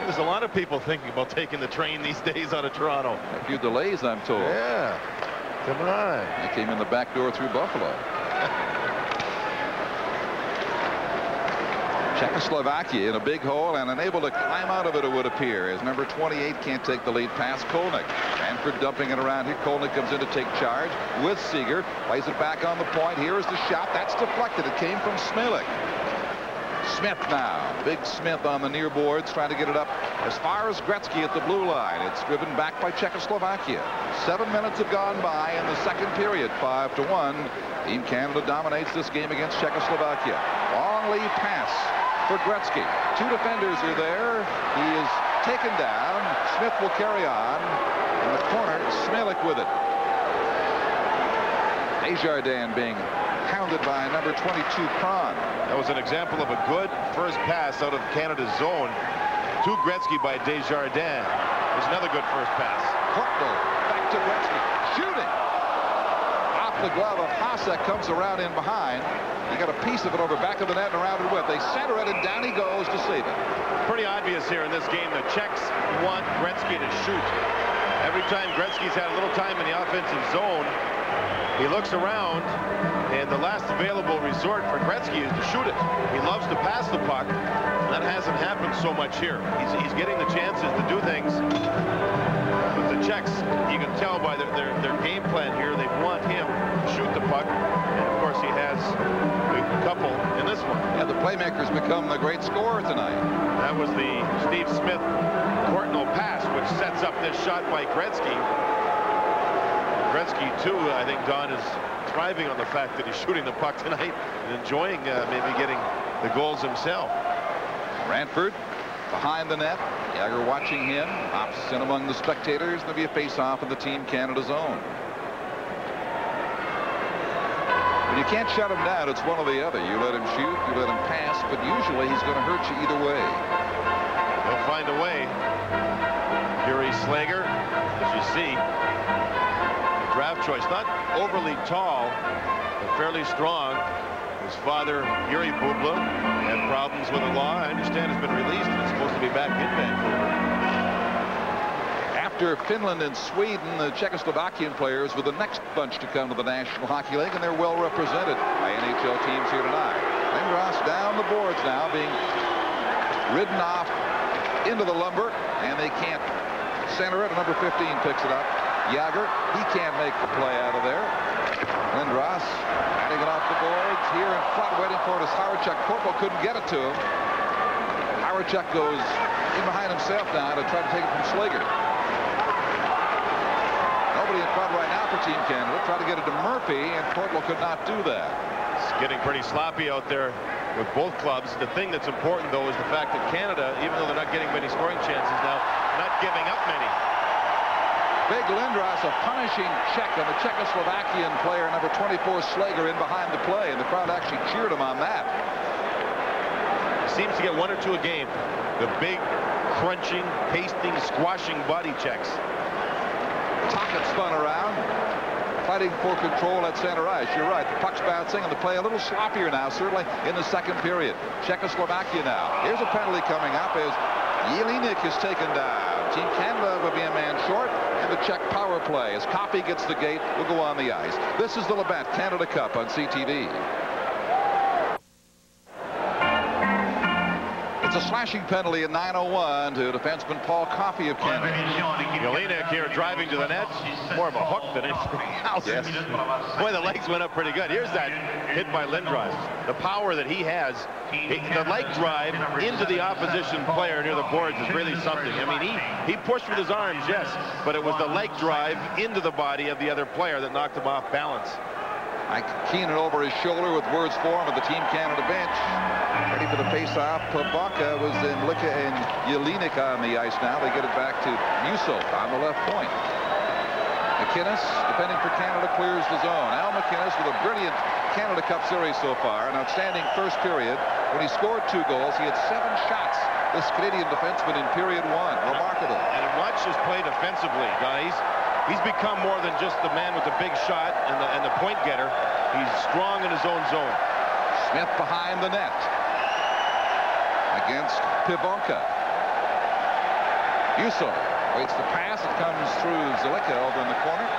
There's a lot of people thinking about taking the train these days out of Toronto. A few delays, I'm told. Yeah. Come on. They came in the back door through Buffalo. Czechoslovakia in a big hole and unable to climb out of it, it would appear, as number 28 can't take the lead past Kolnick. Ranford dumping it around here. Kolnick comes in to take charge with Seeger. Plays it back on the point. Here is the shot. That's deflected. It came from Smilik. Smith now. Big Smith on the near boards, trying to get it up as far as Gretzky at the blue line. It's driven back by Czechoslovakia. 7 minutes have gone by in the second period. 5-1. Team Canada dominates this game against Czechoslovakia. Long lead pass for Gretzky. 2 defenders are there. He is taken down. Smith will carry on. In the corner, Smilik with it. Desjardins being hounded by number 22 Kron. That was an example of a good first pass out of Canada's zone to Gretzky by Desjardins. There's another good first pass. Kortl back to Gretzky. Shooting. Off the glove of Hasek, comes around in behind. He got a piece of it over back of the net and around it with. They center it and down he goes to save it. Pretty obvious here in this game. The Czechs want Gretzky to shoot. Every time Gretzky's had a little time in the offensive zone, he looks around, and the last available resort for Gretzky is to shoot it. He loves to pass the puck. That hasn't happened so much here. He's getting the chances to do things. But the Czechs, you can tell by their game plan here, they want him to shoot the puck. And of course, he has a couple in this one. Yeah, the playmaker's become the great scorer tonight. That was the Steve Smith Kortl pass, which sets up this shot by Gretzky. Gretzky, too, I think Don is thriving on the fact that he's shooting the puck tonight and enjoying maybe getting the goals himself. Ranford behind the net. Jagger watching him. Hops in among the spectators. There'll be a face-off in the Team Canada zone. When you can't shut him down, it's one or the other. You let him shoot, you let him pass, but usually he's going to hurt you either way. He'll find a way. Yuri Slager, as you see, draft choice, not overly tall, but fairly strong. His father, Yuri Bubla, had problems with the law. I understand has been released and is supposed to be back in Vancouver. After Finland and Sweden, the Czechoslovakian players were the next bunch to come to the National Hockey League, and they're well represented by NHL teams here tonight. Lindros down the boards now, being ridden off into the lumber, and they can't center it. Number 15 picks it up. Jagger, he can't make the play out of there. Lindros taking it off the boards. Here in front, waiting for it is Howard-Chuck. Kortl couldn't get it to him. Howard-Chuck goes in behind himself now to try to take it from Slager. Nobody in front right now for Team Canada. Try to get it to Murphy, and Kortl could not do that. It's getting pretty sloppy out there with both clubs. The thing that's important, though, is the fact that Canada, even though they're not getting many scoring chances now, not giving up many. Big Lindros, a punishing check on the Czechoslovakian player, number 24, Slager, in behind the play, and the crowd actually cheered him on that. He seems to get 1 or 2 a game. The big, crunching, pasting, squashing body checks. Tocchet spun around, fighting for control at center ice. You're right, the puck's bouncing, and the play a little sloppier now, certainly in the second period. Czechoslovakia now. Here's a penalty coming up as Jelinek is taken down. Team Canada will be a man short, and the Czech power play as Coffey gets the gate will go on the ice. This is the Labatt Canada Cup on CTV. It's a slashing penalty at 9:01 to defenseman Paul Coffey of Canada. Jelinek here driving to the net. More of a hook than anything else. Yes. Boy, the legs went up pretty good. Here's that hit by Lindros. The power that he has, the leg drive into the opposition player near the boards is really something. I mean, he pushed with his arms, yes, but it was the leg drive into the body of the other player that knocked him off balance. Mike Keenan over his shoulder with words for him at the Team Canada bench. Ready for the face-off. Pabonka was in Lika and Jelinek on the ice now. They get it back to Musso on the left point. McInnes, defending for Canada, clears the zone. Al McInnes with a brilliant Canada Cup series so far. An outstanding first period. When he scored 2 goals, he had 7 shots. This Canadian defenseman in period 1. Remarkable. And watch his play defensively, guys. He's become more than just the man with the big shot and the point getter. He's strong in his own zone. Smith behind the net against Pabonka. Musso waits the pass. It comes through Zilika over in the corner.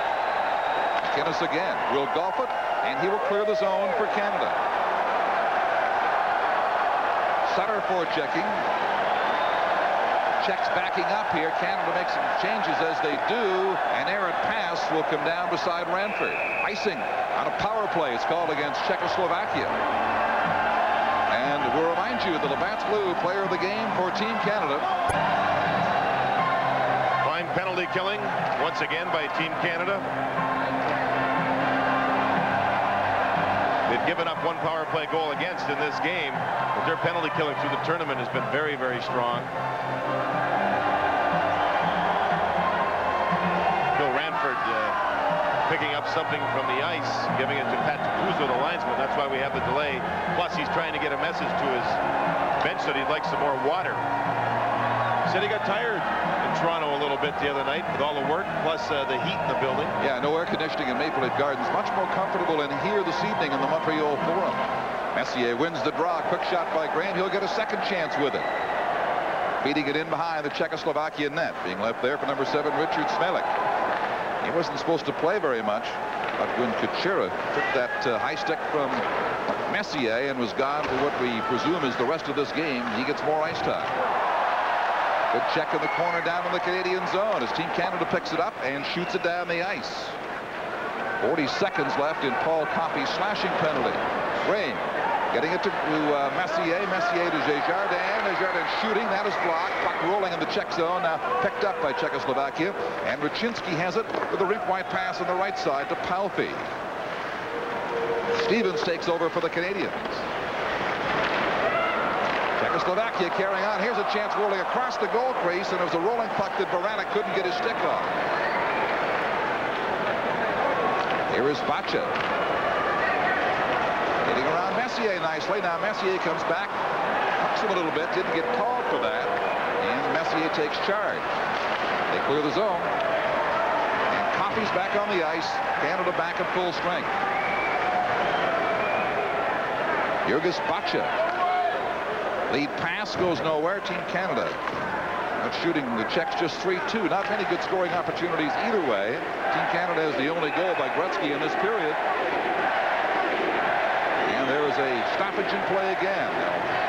McInnes again will golf it, and he will clear the zone for Canada. Sutter forechecking. Czechs backing up here. Canada makes some changes as they do. An errant pass will come down beside Ranford. Icing on a power play. It's called against Czechoslovakia. And we'll remind you, the Labatt's Blue player of the game for Team Canada. Fine penalty killing once again by Team Canada. They've given up 1 power play goal against in this game, but their penalty killing through the tournament has been very, very strong. Picking up something from the ice, giving it to Pat Capuzzo, the linesman. That's why we have the delay. Plus, he's trying to get a message to his bench that he'd like some more water. Said he got tired in Toronto a little bit the other night with all the work, plus the heat in the building. Yeah, no air conditioning in Maple Leaf Gardens. Much more comfortable in here this evening in the Montreal Forum. Messier wins the draw. Quick shot by Graham. He'll get a second chance with it. Beating it in behind the Czechoslovakian net. Being left there for number 7, Richard Smelik. He wasn't supposed to play very much, but when Kuchera took that high stick from Messier and was gone for what we presume is the rest of this game, he gets more ice time. Good check in the corner down in the Canadian zone as Team Canada picks it up and shoots it down the ice. 40 seconds left in Paul Coffey's slashing penalty. Graham getting it to Messier. Messier to Desjardins. Desjardins shooting. That is blocked. Puck rolling in the Czech zone. Now picked up by Czechoslovakia. And Raczynski has it with a rink-wide pass on the right side to Palfi. Stevens takes over for the Canadians. Czechoslovakia carrying on. Here's a chance rolling across the goal crease, and it was a rolling puck that Baranek couldn't get his stick on. Here is Bacha. Getting around Messier nicely. Now Messier comes back, pucks him a little bit, didn't get called for that, and Messier takes charge. They clear the zone, and Coffey's back on the ice. Canada back at full strength. Jurgis Bacha. Lead pass goes nowhere. Team Canada not shooting the Czechs just 3-2. Not many good scoring opportunities either way. Team Canada has the only goal by Gretzky in this period. And there is a stoppage in play again.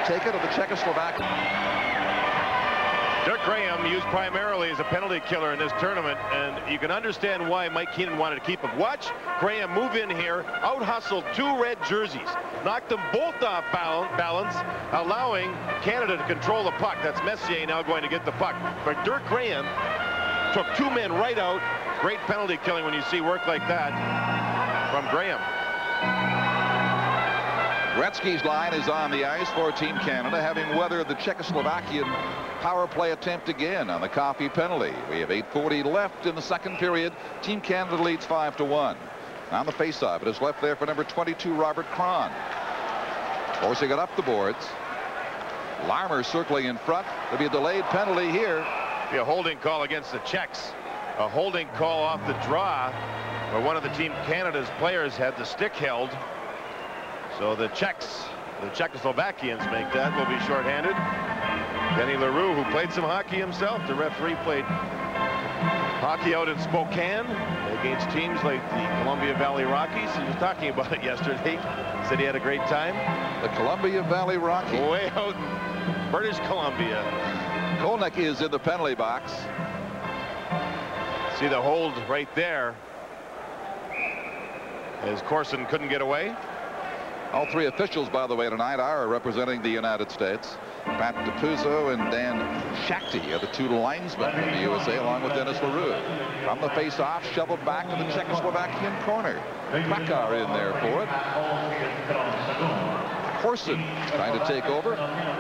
They'll take it of the Czechoslovakia. Dirk Graham used primarily as a penalty killer in this tournament, and you can understand why Mike Keenan wanted to keep him. Watch Graham move in here, out-hustled 2 red jerseys, knocked them both off balance, allowing Canada to control the puck. That's Messier now going to get the puck. But Dirk Graham took 2 men right out. Great penalty killing when you see work like that from Graham. Gretzky's line is on the ice for Team Canada, having weathered the Czechoslovakian power play attempt again on the Coffey penalty. We have 8:40 left in the second period. Team Canada leads 5-1. On the faceoff, it is left there for number 22, Robert Cron. Forcing it up the boards. Larmer circling in front. There'll be a delayed penalty here. Be a holding call against the Czechs. A holding call off the draw where one of the Team Canada's players had the stick held. So the Czechs, the Czechoslovakians make that. Will be shorthanded. Denny LaRue, who played some hockey himself, the referee, played hockey out in Spokane against teams like the Columbia Valley Rockies. He was talking about it yesterday. Said he had a great time. The Columbia Valley Rockies. Way out in British Columbia. Kolnick is in the penalty box. See the hold right there as Corson couldn't get away. All three officials, by the way, tonight are representing the United States. Pat DePuzzo and Dan Shakti are the two linesmen for the USA, along with Dennis LaRue. From the face-off, shoveled back to the Czechoslovakian corner. Krakar in there for it. Horson trying to take over.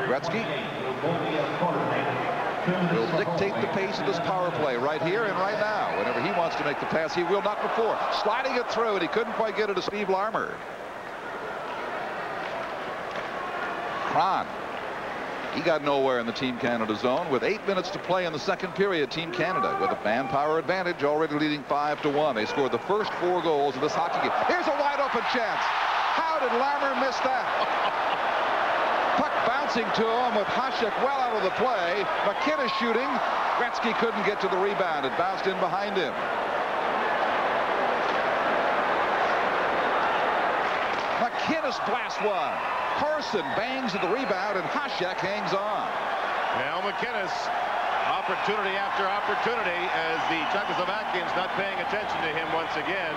Gretzky will dictate the pace of this power play right here and right now. Whenever he wants to make the pass, he will, not before. Sliding it through, and he couldn't quite get it to Steve Larmer. Kron. He got nowhere in the Team Canada zone with 8 minutes to play in the second period. Team Canada with a manpower advantage, already leading 5-1. They scored the first 4 goals of this hockey game. Here's a wide open chance. How did Larmer miss that? Puck bouncing to him with Hasek well out of the play. McKinnon shooting. Gretzky couldn't get to the rebound. It bounced in behind him. McKinnon blasts one. Carson bangs at the rebound, and Hasek hangs on. Now McKinnon, opportunity after opportunity as the Czechoslovakians not paying attention to him once again.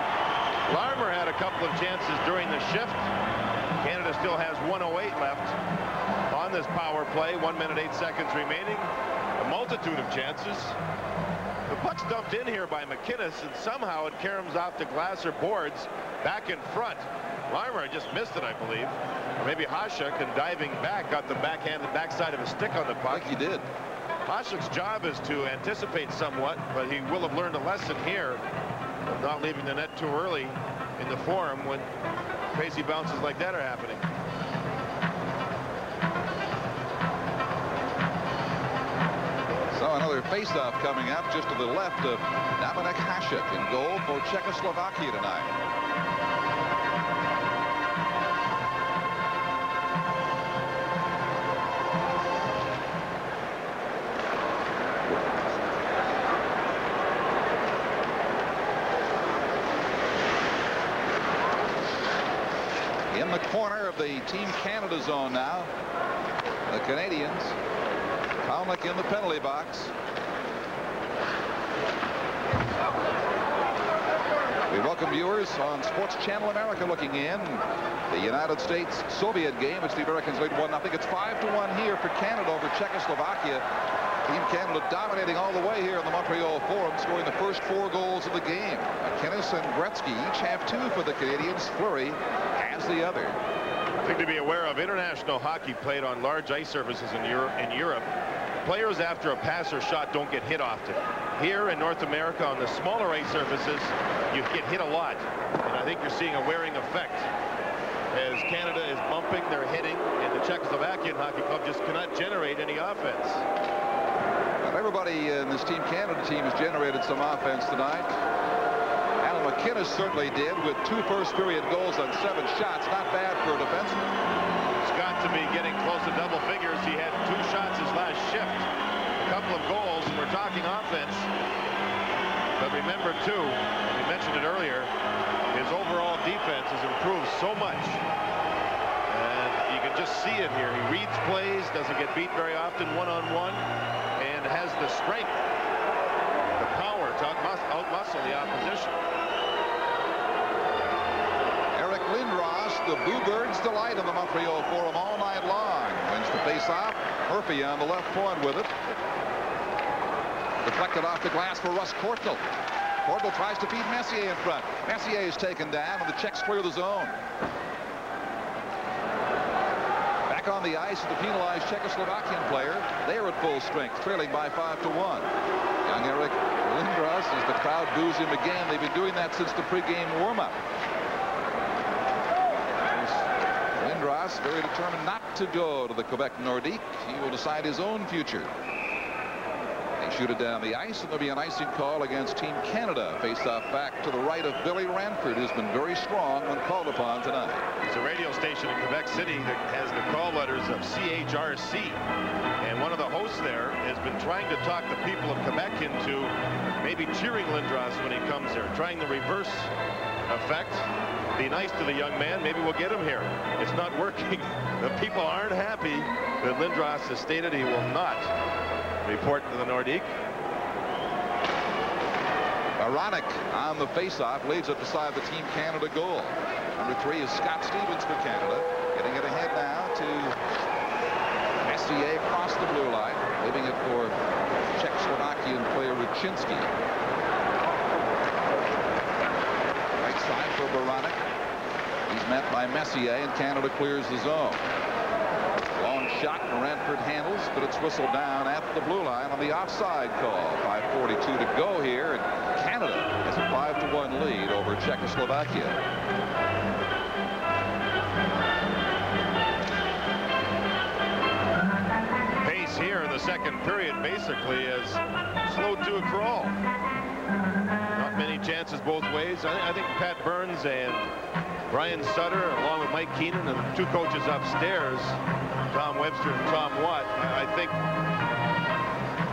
Larmer had a couple of chances during the shift. Canada still has 1:08 left on this power play. 1 minute 8 seconds remaining. A multitude of chances. The puck's dumped in here by McKinnon, and somehow it caroms off the glass or boards back in front. Larmer just missed it, I believe. Or maybe Hasek, and diving back, got the backside of his stick on the puck. He did. Hasek's job is to anticipate somewhat, but he will have learned a lesson here of not leaving the net too early in the forum when crazy bounces like that are happening. So another face-off coming up just to the left of Dominik Hasek in goal for Czechoslovakia tonight. In the corner of the Team Canada zone now, the Canadians. Kalnick in the penalty box. We welcome viewers on Sports Channel America looking in. The United States-Soviet game, which the Americans lead 1-0. It's 5-1 here for Canada over Czechoslovakia. Team Canada dominating all the way here in the Montreal Forum, scoring the first 4 goals of the game. McKinnon and Gretzky each have 2 for the Canadians. Fleury has the other. I think to be aware of, international hockey played on large ice surfaces in Europe. Players after a pass or shot don't get hit often. Here in North America on the smaller ice surfaces, you get hit a lot. And I think you're seeing a wearing effect as Canada is bumping, they're hitting, and the Czechoslovakian hockey club just cannot generate any offense. Well, everybody in this Team Canada team has generated some offense tonight. Alan McKinnon certainly did with 2 first-period goals on 7 shots. Not bad for a defenseman. He's got to be getting close to double figures. He had 2 shots his last shift. A couple of goals, and we're talking offense. But remember, too, we mentioned it earlier, his overall defense has improved so much. And you can just see it here. He reads plays, doesn't get beat very often one-on-one, and has the strength, the power to outmuscle the opposition. Eric Lindros, the Bluebirds' delight in the Montreal Forum all night long. Wins the face-off. Murphy on the left point with it. Deflected off the glass for Russ Courtnall. Courtnall tries to feed Messier in front. Messier is taken down, and the Czechs clear the zone. Back on the ice is the penalized Czechoslovakian player. They are at full strength, trailing by 5-1. Young Eric Lindros, as the crowd boos him again. They've been doing that since the pregame warm-up. Lindros very determined not to go to the Quebec Nordique. He will decide his own future. They shoot it down the ice, and there'll be an icing call against Team Canada. Face-off back to the right of Billy Ranford, who's been very strong when called upon tonight. There's a radio station in Quebec City that has the call letters of CHRC. And one of the hosts there has been trying to talk the people of Quebec into maybe cheering Lindros when he comes there, trying the reverse effect. Be nice to the young man. Maybe we'll get him here. It's not working. The people aren't happy that Lindros has stated he will not report to the Nordique. Baronek on the face-off leaves it beside the Team Canada goal. Number 3 is Scott Stevens for Canada. Getting it ahead now to Messier across the blue line. Leaving it for Czechoslovakian player Rucinski. Right side for Baranek. He's met by Messier, and Canada clears the zone. Long shot, Ranford handles, but it's whistled down at the blue line on the offside call. 5:42 to go here, and Canada has a 5-1 lead over Czechoslovakia. Pace here in the second period basically has slowed to a crawl. Not many chances both ways. I think Pat Burns and Brian Sutter, along with Mike Keenan and the two coaches upstairs, Tom Webster and Tom Watt, I think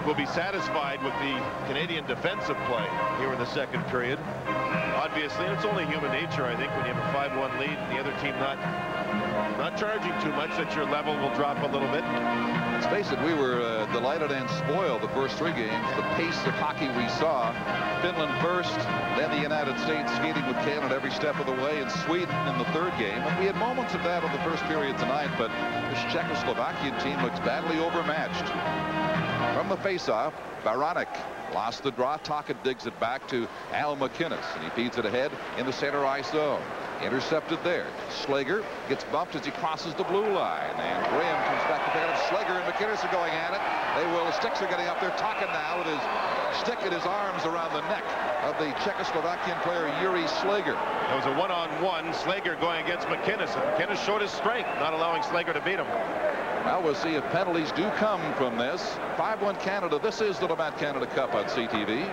will be satisfied with the Canadian defensive play here in the second period. Obviously, and it's only human nature, I think, when you have a 5-1 lead and the other team not charging too much, that your level will drop a little bit. Let's face it, we were delighted and spoiled the first 3 games. The pace of hockey we saw. Finland first, then the United States skating with Canada every step of the way, and Sweden in the 3rd game. And we had moments of that in the first period tonight, but this Czechoslovakian team looks badly overmatched. From the faceoff, Baranek lost the draw. Tocchet digs it back to Al McInnes, and he feeds it ahead in the center ice zone. Intercepted there. Slager gets bumped as he crosses the blue line, and Graham comes back to pick it up. Slager and McInnes are going at it. The sticks are getting up there. Tocchet now with his stick in his arms around the neck of the Czechoslovakian player Yuri Slager. It was a one-on-one. Slager going against McInnes, and McInnes showed his strength, not allowing Slager to beat him. Well, we'll see if penalties do come from this. 5-1 Canada. This is the Labatt Canada Cup on CTV.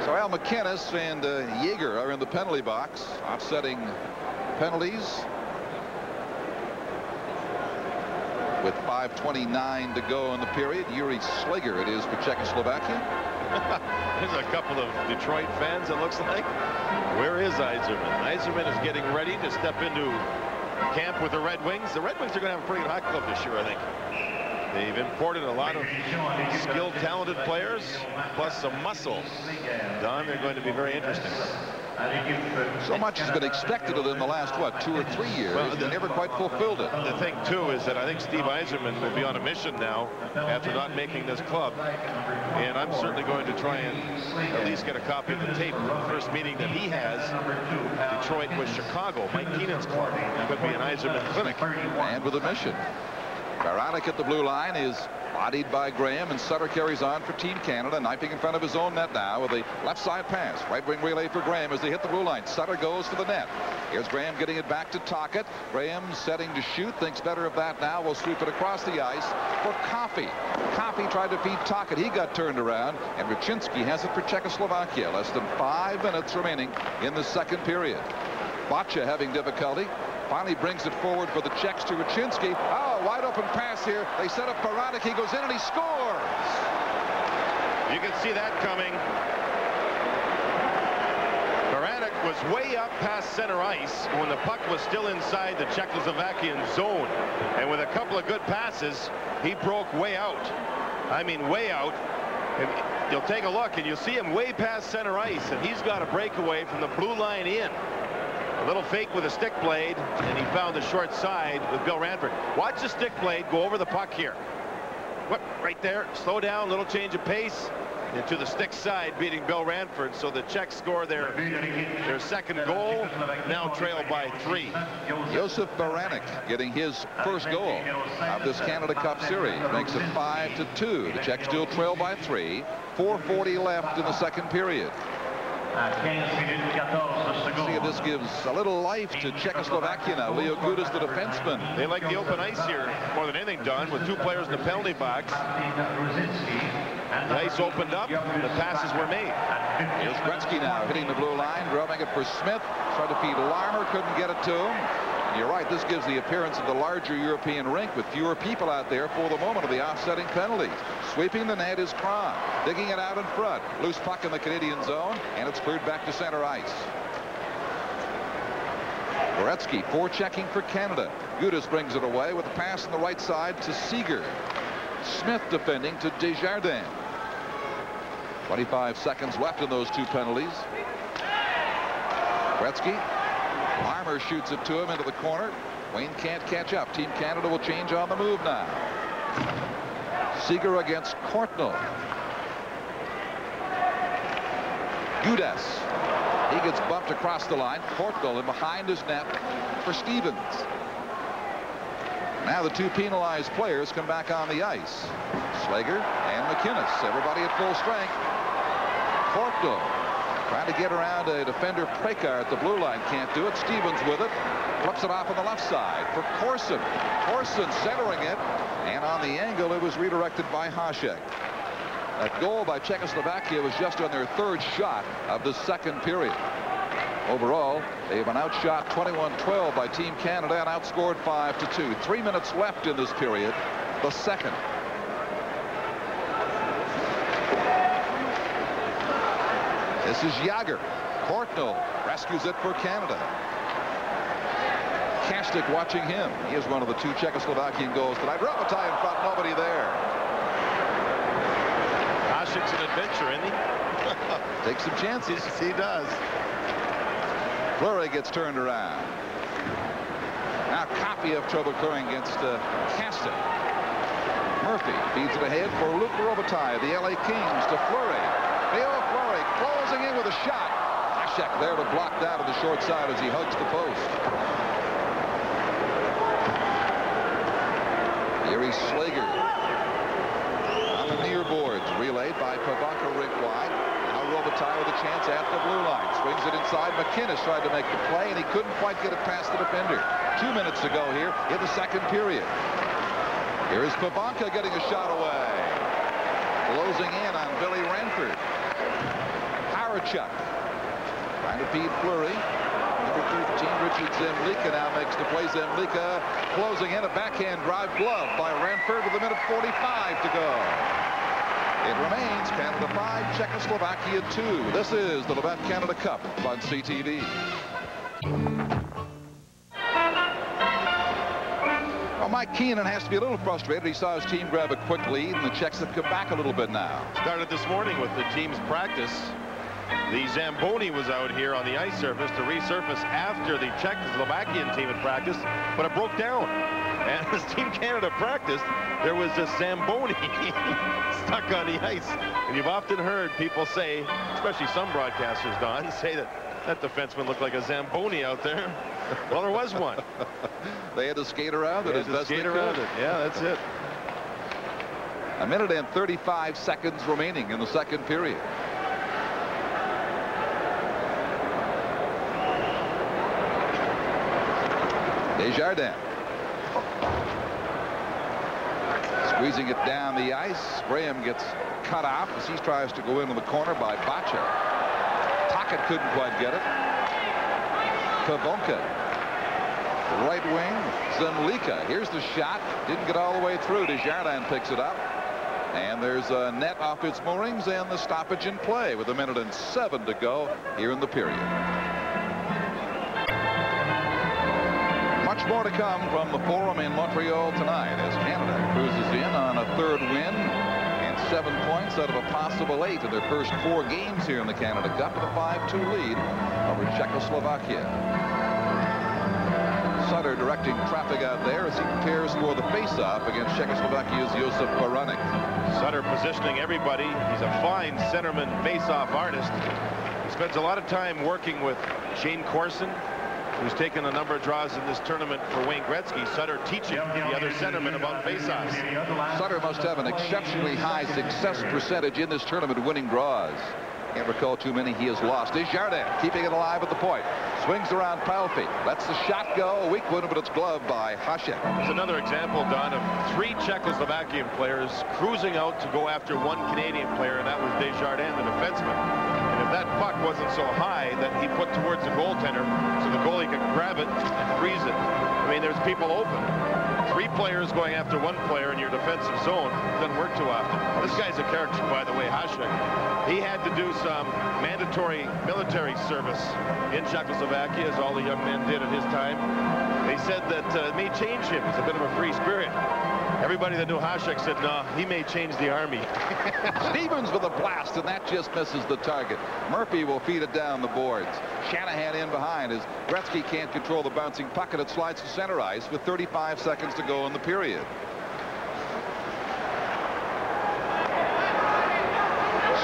So Al McInnes and Yeager are in the penalty box, offsetting penalties. With 5:29 to go in the period, Yuri Slager it is for Czechoslovakia. There's a couple of Detroit fans, it looks like. Where is Yzerman? Yzerman is getting ready to step into camp with the Red Wings. The Red Wings are going to have a pretty good hockey club this year, I think. They've imported a lot of skilled, talented players, plus some muscle. Don, they're going to be very interesting. So much has been expected of them the last, what, 2 or 3 years. Well, they never quite fulfilled it. The thing, too, is that I think Steve Yzerman will be on a mission now after not making this club. And I'm certainly going to try and at least get a copy of the tape from the first meeting that he has. Detroit with Chicago, Mike Keenan's club. It could be an Yzerman clinic. And with a mission. Baranek at the blue line is bodied by Graham, and Sutter carries on for Team Canada, knifing in front of his own net now with a left side pass. Right wing relay for Graham as they hit the blue line. Sutter goes for the net. Here's Graham getting it back to Tocchet. Graham setting to shoot, thinks better of that now. Will sweep it across the ice for Coffey. Coffey tried to feed Tocchet. He got turned around, and Rucinski has it for Czechoslovakia. Less than 5 minutes remaining in the second period. Boccia having difficulty. Finally brings it forward for the Czechs to Rucinski. Oh, wide open pass here. They set up Baranek. He goes in and he scores. You can see that coming. Baranek was way up past center ice when the puck was still inside the Czechoslovakian zone. And with a couple of good passes, he broke way out. I mean, way out. And you'll take a look and you'll see him way past center ice, and he's got a breakaway from the blue line in. A little fake with a stick blade, and he found the short side with Bill Ranford. Watch the stick blade go over the puck here. What, right there, slow down, little change of pace, and to the stick side, beating Bill Ranford. So the Czechs score their second goal, now trailed by 3. Josef Baranek getting his first goal of this Canada Cup Series. Makes it 5-2. The Czechs still trail by 3. 4:40 left in the second period. See if this gives a little life to Czechoslovakia now. Leo Gudas, the defenseman. They like the open ice here more than anything, Don, with 2 players in the penalty box. The ice opened up, and the passes were made. Here's Gretzky now hitting the blue line, grabbing it for Smith. Tried to feed Larmer, couldn't get it to him. And you're right, this gives the appearance of the larger European rink with fewer people out there for the moment of the offsetting penalties. Sweeping the net is Kron, digging it out in front. Loose puck in the Canadian zone, and it's cleared back to center ice. Gretzky forechecking for Canada. Gudas brings it away with a pass on the right side to Seeger. Smith defending to Desjardins. 25 seconds left in those 2 penalties. Gretzky. Armour shoots it to him into the corner. Wayne can't catch up. Team Canada will change on the move now. Seeger against Courtnall. Gudas. He gets bumped across the line. Courtnall in behind his net for Stevens. Now the two penalized players come back on the ice. Slager and McInnes. Everybody at full strength. Courtnall trying to get around a defender. Prekar at the blue line. Can't do it. Stevens with it. Flips it off on the left side for Corson. Corson centering it. And on the angle, it was redirected by Hasek. That goal by Czechoslovakia was just on their third shot of the second period. Overall, they've been outshot 21-12 by Team Canada and outscored 5-2. 3 minutes left in this period, the second. This is Jagr. Courtnall rescues it for Canada. Kastic watching him. He is one of the two Czechoslovakian goals tonight. Robitaille in front, nobody there. Hasek's an adventure, isn't he? Takes some chances. He does. Fleury gets turned around. Now copy of trouble occurring against Kastic. Murphy feeds it ahead for Luc Robitaille. The LA Kings to Fleury. Theo Fleury closing in with a shot. Hasek there to block that on the short side as he hugs the post. Here he's Slager. On the near boards, relayed by Pivonka rink wide. Now Robitaille with a chance at the blue line. Swings it inside. McInnes tried to make the play, and he couldn't quite get it past the defender. 2 minutes ago here in the second period. Here is Pivonka getting a shot away. Closing in on Billy Ranford. Harachuk trying to feed Fleury. Number 13, Richard Zemlika now makes the play. Zemlika closing in a backhand drive glove by Ranford with 1:45 to go. It remains Canada 5, Czechoslovakia 2. This is the Labatt Canada Cup on CTV. Well, Mike Keenan has to be a little frustrated. He saw his team grab a quick lead, and the Czechs have come back a little bit now. Started this morning with the team's practice. The Zamboni was out here on the ice surface to resurface after the Czechoslovakian team had practiced, but it broke down. And as Team Canada practiced, there was a Zamboni stuck on the ice. And you've often heard people say, especially some broadcasters, Don, say that that defenseman looked like a Zamboni out there. Well, there was one. They had to skate around it as best they could. Yeah, that's it. 1 minute and 35 seconds remaining in the second period. Desjardins. Squeezing it down the ice. Graham gets cut off as he tries to go into the corner by Bacha. Tocchet couldn't quite get it. Pivonka. Right wing. Zemlika. Here's the shot. Didn't get all the way through. Desjardins picks it up. And there's a net off its moorings and the stoppage in play with 1 minute and 7 to go here in the period. Much more to come from the Forum in Montreal tonight as Canada cruises in on a third win and 7 points out of a possible 8 in their first 4 games here in the Canada Cup with a 5-2 lead over Czechoslovakia. Sutter directing traffic out there as he prepares for the face-off against Czechoslovakia's Josef Baranek. Sutter positioning everybody. He's a fine centerman face-off artist. He spends a lot of time working with Shane Corson, who's taken a number of draws in this tournament for Wayne Gretzky. Sutter teaching the other centerman about face-offs. Sutter must have an exceptionally high success percentage in this tournament winning draws. Can't recall too many he has lost. Desjardins keeping it alive at the point. Swings around Palfi. Lets the shot go. A weak one, but it's gloved by Hasek. It's another example, Don, of 3 Czechoslovakian players cruising out to go after 1 Canadian player, and that was Desjardins, the defenseman. And if that puck wasn't so high that he put towards the goaltender so the goalie could grab it and freeze it, I mean, there's people open. 3 players going after 1 player in your defensive zone doesn't work too often. This guy's a character, by the way, Hasek. He had to do some mandatory military service in Czechoslovakia, as all the young men did at his time. They They said that it may change him. He's a bit of a free spirit. Everybody that knew Hasek said, no, he may change the Army. Stevens with a blast, and that just misses the target. Murphy will feed it down the boards. Shanahan in behind as Gretzky can't control the bouncing puck, and it slides to center ice with 35 seconds to go in the period.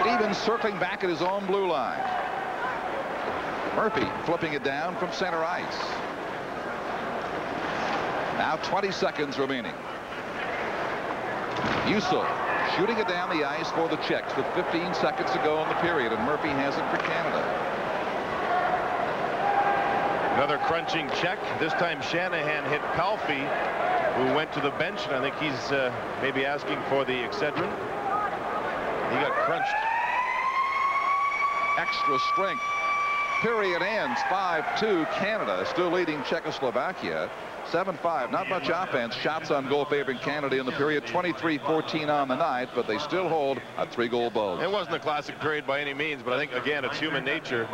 Stevens circling back at his own blue line. Murphy flipping it down from center ice. Now 20 seconds remaining. Musil shooting it down the ice for the Czechs with 15 seconds to go in the period, and Murphy has it for Canada. Another crunching check. This time Shanahan hit Palffy, who went to the bench, and I think he's maybe asking for the Excedrin. He got crunched. Extra strength. Period ends 5-2. Canada still leading Czechoslovakia 7-5. Not much offense. Shots on goal favoring Canada in the period. 23-14 on the night, but they still hold a 3-goal bulge. It wasn't a classic period by any means, but I think again it's human nature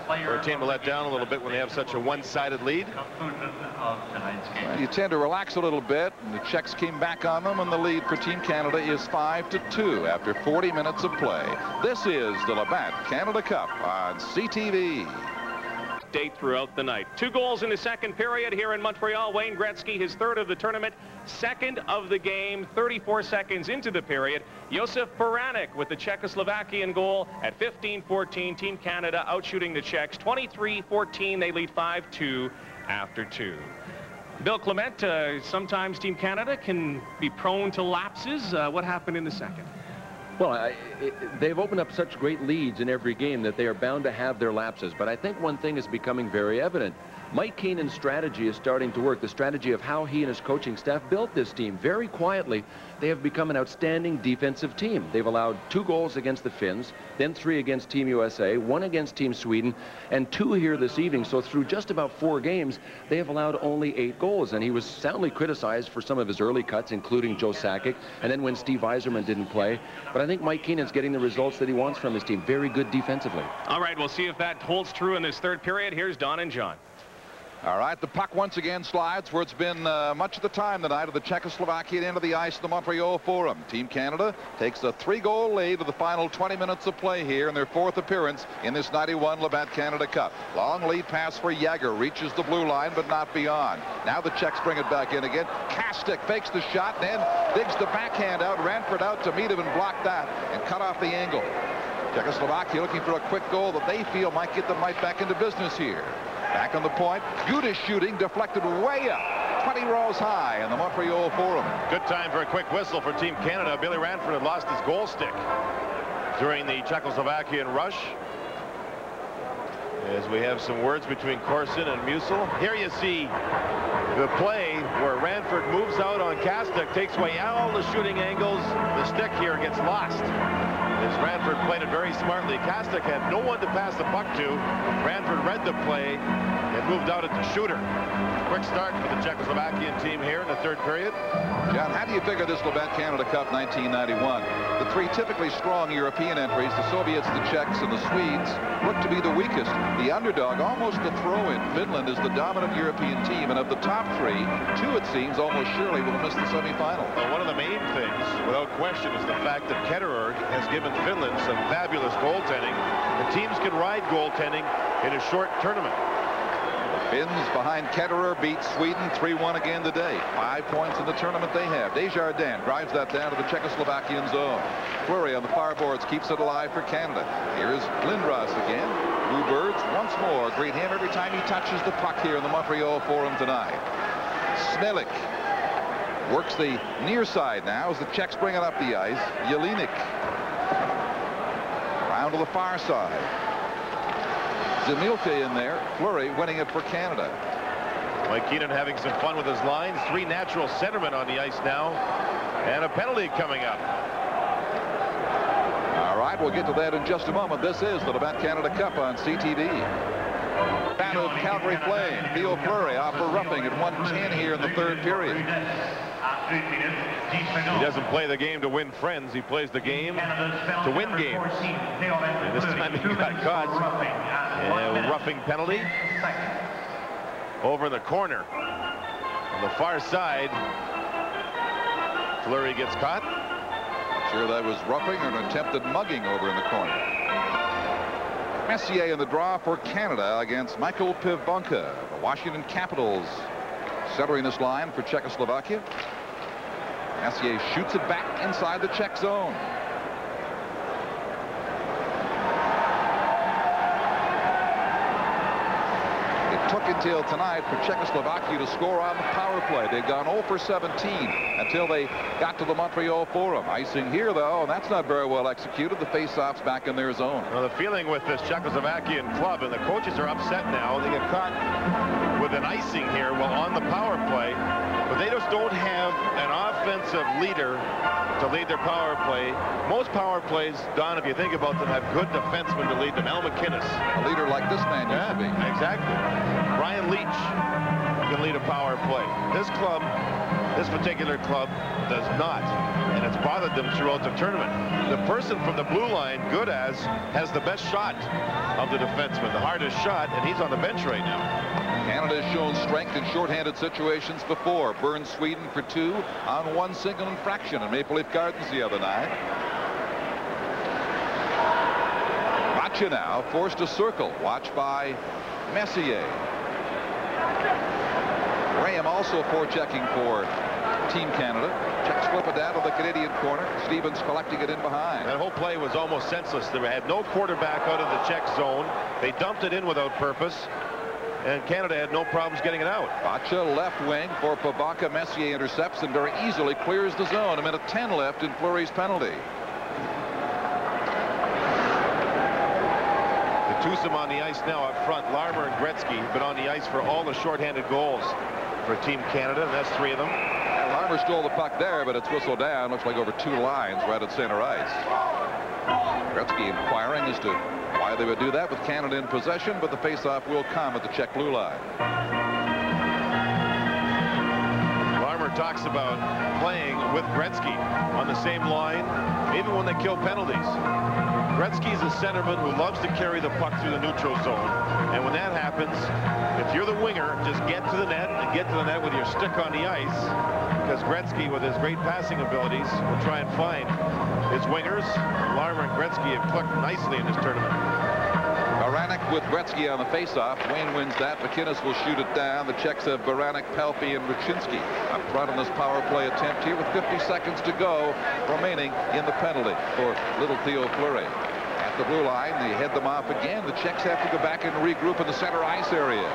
for a team to let down a little bit when they have such a one-sided lead. Well, you tend to relax a little bit, and the Czechs came back on them, and the lead for Team Canada is 5-2 after 40 minutes of play. This is the Labatt Canada Cup on CTV. Day throughout the night. 2 goals in the second period here in Montreal. Wayne Gretzky, his 3rd of the tournament, 2nd of the game, 34 seconds into the period. Josef Baranek with the Czechoslovakian goal at 15-14. Team Canada outshooting the Czechs 23-14. They lead 5-2 after 2. Bill Clement, sometimes Team Canada can be prone to lapses. What happened in the second? Well, they've opened up such great leads in every game that they are bound to have their lapses. But I think one thing is becoming very evident. Mike Keenan's strategy is starting to work. The strategy of how he and his coaching staff built this team. Very quietly, they have become an outstanding defensive team. They've allowed 2 goals against the Finns, then 3 against Team USA, 1 against Team Sweden, and 2 here this evening. So through just about 4 games, they have allowed only 8 goals. And he was soundly criticized for some of his early cuts, including Joe Sakic, and then when Steve Yzerman didn't play. But I think Mike Keenan's getting the results that he wants from his team. Very good defensively. All right, we'll see if that holds true in this 3rd period. Here's Don and John. All right, the puck once again slides where it's been much of the time tonight of the Czechoslovakian end of the ice, the Montreal Forum. Team Canada takes a 3-goal lead with the final 20 minutes of play here in their 4th appearance in this 91 Labatt Canada Cup. Long lead pass for Jagger, reaches the blue line but not beyond. Now the Czechs bring it back in again. Kastic fakes the shot and then digs the backhand out. Ranford out to meet him and block that and cut off the angle. Czechoslovakia looking for a quick goal that they feel might get them right back into business here. Back on the point. Gudas shooting, deflected way up 20 rows high in the Montreal Forum. Good time for a quick whistle for Team Canada. Billy Ranford had lost his goal stick during the Czechoslovakian rush. As we have some words between Corson and Musil. Here you see the play where Ranford moves out on Kastic, takes away all the shooting angles. The stick here gets lost. As Ranford played it very smartly. Kastic had no one to pass the puck to. Ranford read the play and moved out at the shooter. Quick start for the Czechoslovakian team here in the 3rd period. John, how do you figure this Labatt Canada Cup 1991? The 3 typically strong European entries, the Soviets, the Czechs, and the Swedes, look to be the weakest. The underdog, almost a throw-in. Finland is the dominant European team, and of the top 3, 2, it seems, almost surely will miss the semifinal. Well, one of the main things, without question, is the fact that Ketterer has given Finland some fabulous goaltending. The teams can ride goaltending in a short tournament. Finns behind Ketterer beat Sweden 3-1 again today. 5 points in the tournament they have. Desjardins drives that down to the Czechoslovakian zone. Fleury on the far boards keeps it alive for Canada. Here's Lindros again. Blue Birds once more greet him every time he touches the puck here in the Montreal Forum tonight. Smelik works the near side now as the Czechs bring it up the ice. Jelinek around to the far side. Zemilka in there. Fleury winning it for Canada. Mike Keenan having some fun with his lines. 3 natural centermen on the ice now. And a penalty coming up. All right, we'll get to that in just a moment. This is the Labatt Canada Cup on CTV. Battle of Calgary Flame. Theo Fleury off for roughing at 1:10 here in the 3rd period. He doesn't play the game to win friends. He plays the game to win games. And this time he got caught. A roughing penalty over in the corner. On the far side, Fleury gets caught. Sure that was roughing or an attempted mugging over in the corner. Messier in the draw for Canada against Michael Pivonka. The Washington Capitals centering this line for Czechoslovakia. Messier shoots it back inside the Czech zone. It took until tonight for Czechoslovakia to score on the power play. They'd gone 0 for 17 until they got to the Montreal Forum. Icing here, though, and that's not very well executed. The face-off's back in their zone. Well, the feeling with this Czechoslovakian club, and the coaches are upset now. They get caught with an icing here while on the power play, but they just don't have an offensive leader to lead their power play. Most power plays, Don, if you think about them, have good defensemen to lead them. Al McInnes. A leader like this man used to be. Exactly. Brian Leach can lead a power play. This club, this particular club, does not, and it's bothered them throughout the tournament. The person from the blue line, Goodaz, has the best shot of the defensemen, the hardest shot, and he's on the bench right now. Canada has shown strength in shorthanded situations before. Burned Sweden for 2 on 1 single infraction in Maple Leaf Gardens the other night. Bacha now forced to circle. Watched by Messier. Graham also forechecking for Team Canada. Czechs flip it down to the Canadian corner. Stevens collecting it in behind. That whole play was almost senseless. They had no quarterback out of the Czech zone. They dumped it in without purpose, and Canada had no problems getting it out. Bacha left wing for Pivonka. Messier intercepts and very easily clears the zone. 1:10 left in Fleury's penalty. The twosome on the ice now up front. Larmer and Gretzky have been on the ice for all the shorthanded goals for Team Canada, and that's 3 of them. And Larmer stole the puck there, but it's whistled down. Looks like over 2 lines right at center ice. Gretzky inquiring as to why they would do that with Canada in possession, but the faceoff will come at the Czech blue line. Larmer talks about playing with Gretzky on the same line, even when they kill penalties. Gretzky's a centerman who loves to carry the puck through the neutral zone, and when that happens, if you're the winger, just get to the net and get to the net with your stick on the ice, because Gretzky, with his great passing abilities, will try and find his wingers. Larmer and Gretzky have clicked nicely in this tournament. Baranek with Gretzky on the faceoff. Wayne wins that. McInnes will shoot it down. The Czechs have Baranek, Palffy, and Ruchinski up front on this power play attempt here with 50 seconds to go remaining in the penalty for little Theo Fleury. At the blue line, they head them off again. The Czechs have to go back and regroup in the center ice area.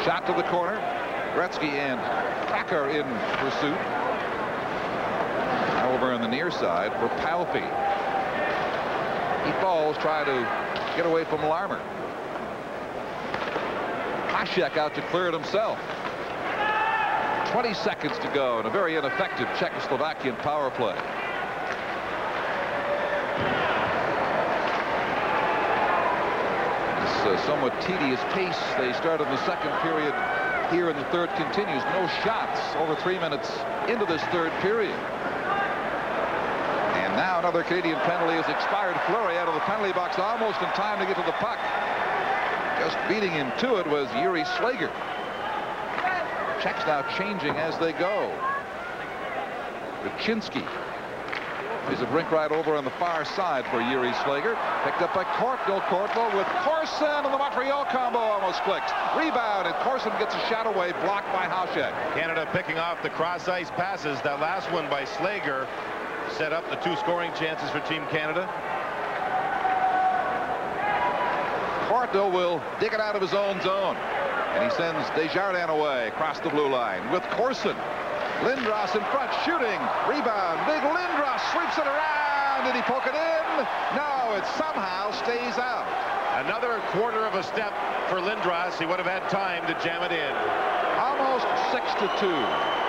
Shot to the corner. Gretzky and Thacker in pursuit. Over on the near side for Palffy. He falls, trying to get away from Larmer. Hasek out to clear it himself. 20 seconds to go in a very ineffective Czechoslovakian power play. This somewhat tedious pace they start in the second period here in the third continues. No shots over 3 minutes into this third period. Now another Canadian penalty has expired. Fleury out of the penalty box almost in time to get to the puck. Just beating him to it was Yuri Slager. Czechs now changing as they go. Ruchinski is a brink right over on the far side for Yuri Slager. Picked up by Courtnall. Courtnall with Corson, and the Montreal combo almost clicks. Rebound, and Corson gets a shot away, blocked by Hasek. Canada picking off the cross ice passes. That last one by Slager set up the 2 scoring chances for Team Canada. Courtnall will dig it out of his own zone, and he sends Desjardins away across the blue line with Corson. Lindros in front, shooting. Rebound. Big Lindros sweeps it around. Did he poke it in? No, it somehow stays out. Another quarter of a step for Lindros. He would have had time to jam it in. Almost 6-2.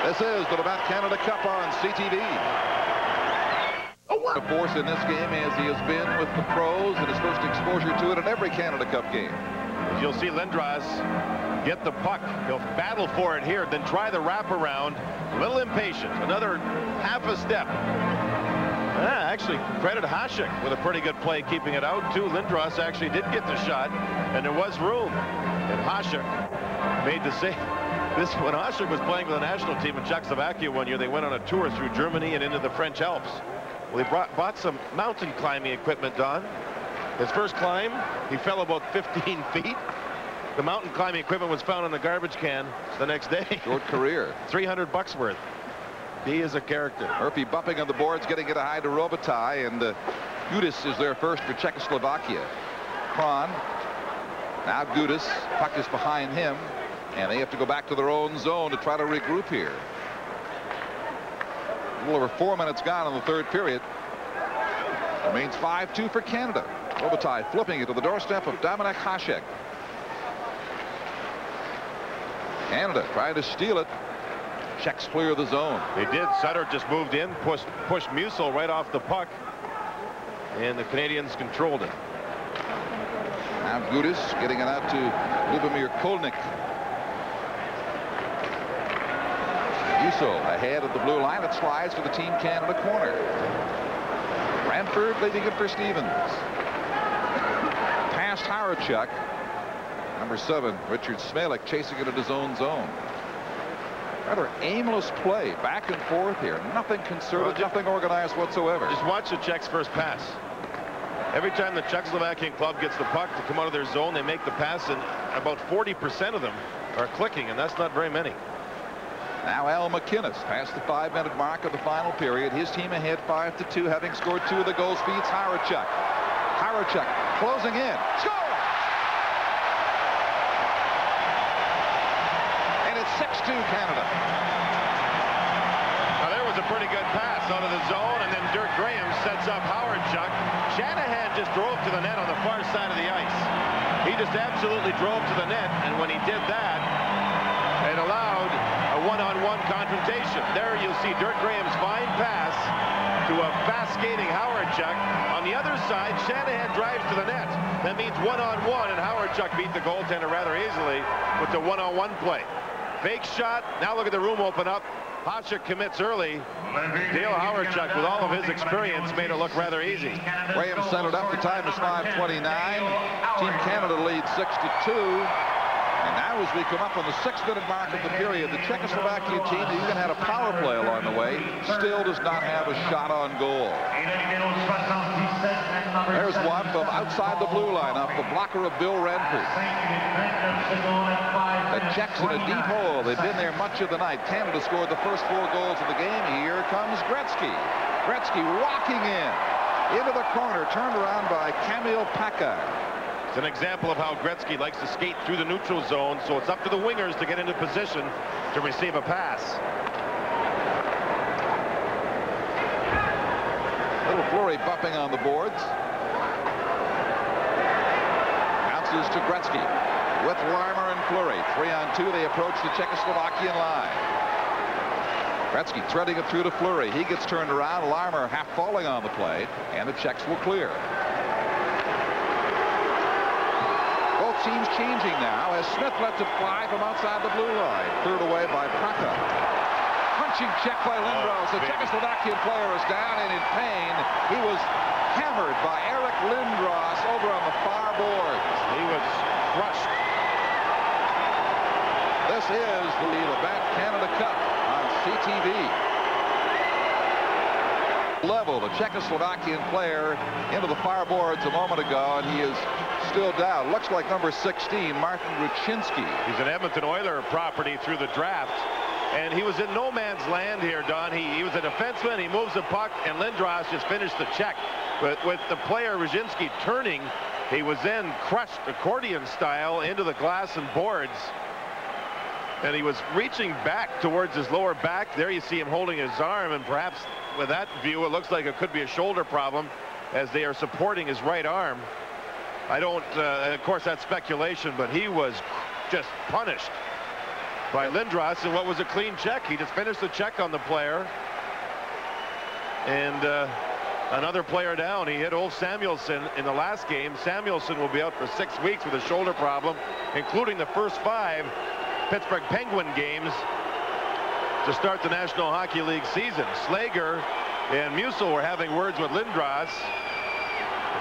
This is the Labatt Canada Cup on CTV. Of force in this game as he has been with the pros and his first exposure to it in every Canada Cup game. As you'll see Lindros get the puck. He'll battle for it here, then try the wraparound. A little impatient. Another half a step. Actually, credit Hasek with a pretty good play keeping it out, too. Lindros actually did get the shot, and there was room. And Hasek made the same. This when Oshik was playing with the national team in Czechoslovakia one year, they went on a tour through Germany and into the French Alps. Well, they bought some mountain climbing equipment, Don. His first climb, he fell about 15 feet. The mountain climbing equipment was found in the garbage can the next day. Short career. $300 worth. He is a character. Murphy bumping on the boards, getting it high to Robitaille, and Gudis is there first for Czechoslovakia. Kron. Now Gudis. Puck is behind him, and they have to go back to their own zone to try to regroup here. A little over 4 minutes gone in the third period. Remains 5-2 for Canada. Robitaille flipping it to the doorstep of Dominik Hasek. Canada trying to steal it. Czechs clear the zone. They did. Sutter just moved in, pushed Musil right off the puck, and the Canadians controlled it. Now Gudis getting it out to Lubomir Kolnik. Musil ahead of the blue line. It slides to the Team Canada corner. Ranford leading it for Stevens. Past Howardchuk. Number 7, Richard Smelek, chasing it at his own zone. Rather aimless play, back and forth here. Nothing concerted, nothing organized whatsoever. Just watch the Czechs' first pass. Every time the Czechoslovakian club gets the puck to come out of their zone, they make the pass, and about 40% of them are clicking, and that's not very many. Now Al McInnes past the 5-minute mark of the final period. His team ahead 5-2, having scored 2 of the goals. Feeds Howardchuk. Howardchuk closing in. Score! 6-2 Canada. Now there was a pretty good pass out of the zone, and then Dirk Graham sets up Howardchuk. Shanahan just drove to the net on the far side of the ice. He just absolutely drove to the net, and when he did that, it allowed a one-on-one confrontation. There you'll see Dirk Graham's fine pass to a fast-skating Howardchuk. On the other side, Shanahan drives to the net. That means one-on-one, and Howardchuk beat the goaltender rather easily with the one-on-one play. Fake shot. Now look at the room open up. Hasek commits early. Dale Howardchuk, with all of his experience, made it look rather easy. Graham set it up. The time is 5:29. Team Canada leads 6-2. And now as we come up on the 6-minute mark of the period, the Czechoslovakian team that even had a power play along the way still does not have a shot on goal. There's one from outside the blue line off the blocker of Bill Ranford. The Czechs in a deep hole. They've been there much of the night. Canada scored the first 4 goals of the game. Here comes Gretzky. Gretzky walking in. Into the corner. Turned around by Kamil Packard. It's an example of how Gretzky likes to skate through the neutral zone, so it's up to the wingers to get into position to receive a pass. Little Fleury bumping on the boards. Bounces to Gretzky with Larmer and Fleury. 3-on-2. They approach the Czechoslovakian line. Gretzky threading it through to Fleury. He gets turned around. Larmer half falling on the play, and the Czechs will clear. Both teams changing now as Smith lets it fly from outside the blue line. Cleared away by Praka. Punching check by Lindros. The Czechoslovakian player is down and in pain. He was hammered by Eric Lindros over on the far boards. He was crushed. This is the Labatt Canada Cup on CTV. Level, the Czechoslovakian player into the far boards a moment ago, and he is still down. Looks like number 16, Martin Ruchinski. He's an Edmonton Oiler property through the draft, and he was in no man's land here, Don. He was a defenseman. He moves the puck, and Lindros just finished the check. But with the player Ruchinski turning, he was then crushed accordion style into the glass and boards. And he was reaching back towards his lower back. There you see him holding his arm, and perhaps with that view, it looks like it could be a shoulder problem as they are supporting his right arm. I don't, of course, that's speculation, but he was just punished by Lindros, and what was a clean check. He just finished the check on the player. And another player down. He hit Ulf Samuelsson in the last game. Samuelsson will be out for 6 weeks with a shoulder problem, including the first 5 Pittsburgh Penguin games to start the National Hockey League season. Slager and Musil were having words with Lindros.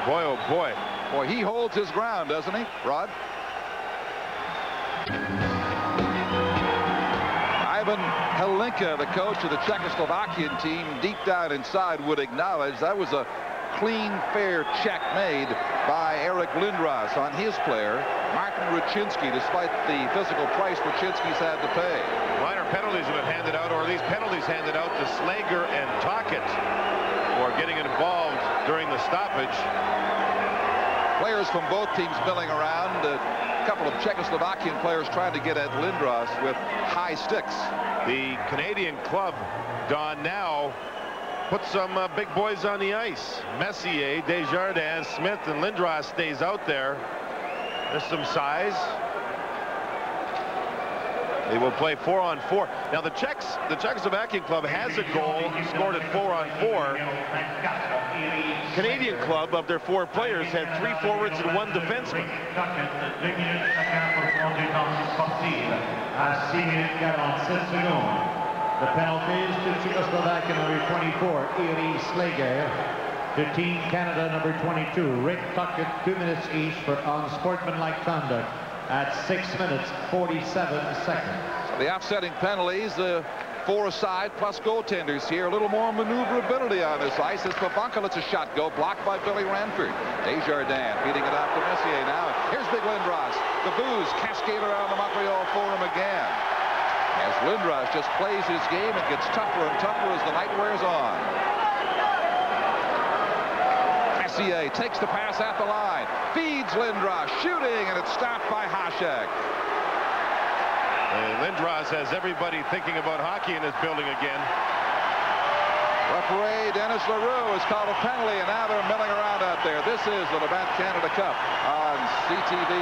Boy, oh boy. Boy, he holds his ground, doesn't he, Rod? Ivan Helinka, the coach of the Czechoslovakian team, deep down inside would acknowledge that was a clean, fair check made by Eric Lindros on his player, Martin Ruczynski, despite the physical price Ruczynski's had to pay. Minor penalties have been handed out, or at least penalties handed out to Slager and Tockett for getting involved during the stoppage. Players from both teams milling around. A couple of Czechoslovakian players trying to get at Lindros with high sticks. The Canadian club, Don, now put some big boys on the ice. Messier, Desjardins, Smith, and Lindros stays out there. There's some size. They will play 4-on-4. Now the Czechoslovakian club has a goal, scored at 4-on-4. Canadian club, of their 4 players, had 3 forwards and 1 defenseman. The penalties to Czechoslovakia number 24, Iri Slager. To Team Canada number 22, Rick Tuckett, 2 minutes each for unsportsmanlike conduct at 6 minutes 47 seconds. The offsetting penalties, the 4 aside plus goaltenders here. A little more maneuverability on this ice as Pavanka lets a shot go, blocked by Billy Ranford. Desjardins feeding it off to Messier now. Here's Big Lindros. The boos cascade around the Montreal Forum again, as Lindros just plays his game and gets tougher and tougher as the night wears on. Messier takes the pass at the line, feeds Lindros, shooting, and it's stopped by Hasek. And Lindros has everybody thinking about hockey in this building again. Referee Dennis LaRue has called a penalty, and now they're milling around out there. This is the Levant Canada Cup on CTV.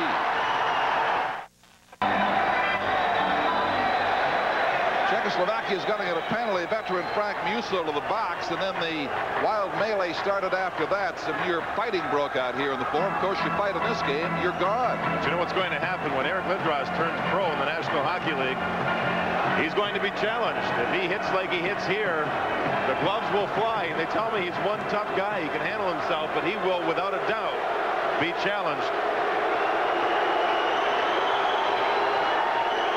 Czechoslovakia is going to get a penalty. Veteran Frank Musil to the box, and then the wild melee started after that. Some mere fighting broke out here in the Forum. Of course, you fight in this game, you're gone. But you know what's going to happen when Eric Lindros turns pro in the National Hockey League? He's going to be challenged. If he hits like he hits here, the gloves will fly. And they tell me he's one tough guy. He can handle himself, but he will, without a doubt, be challenged.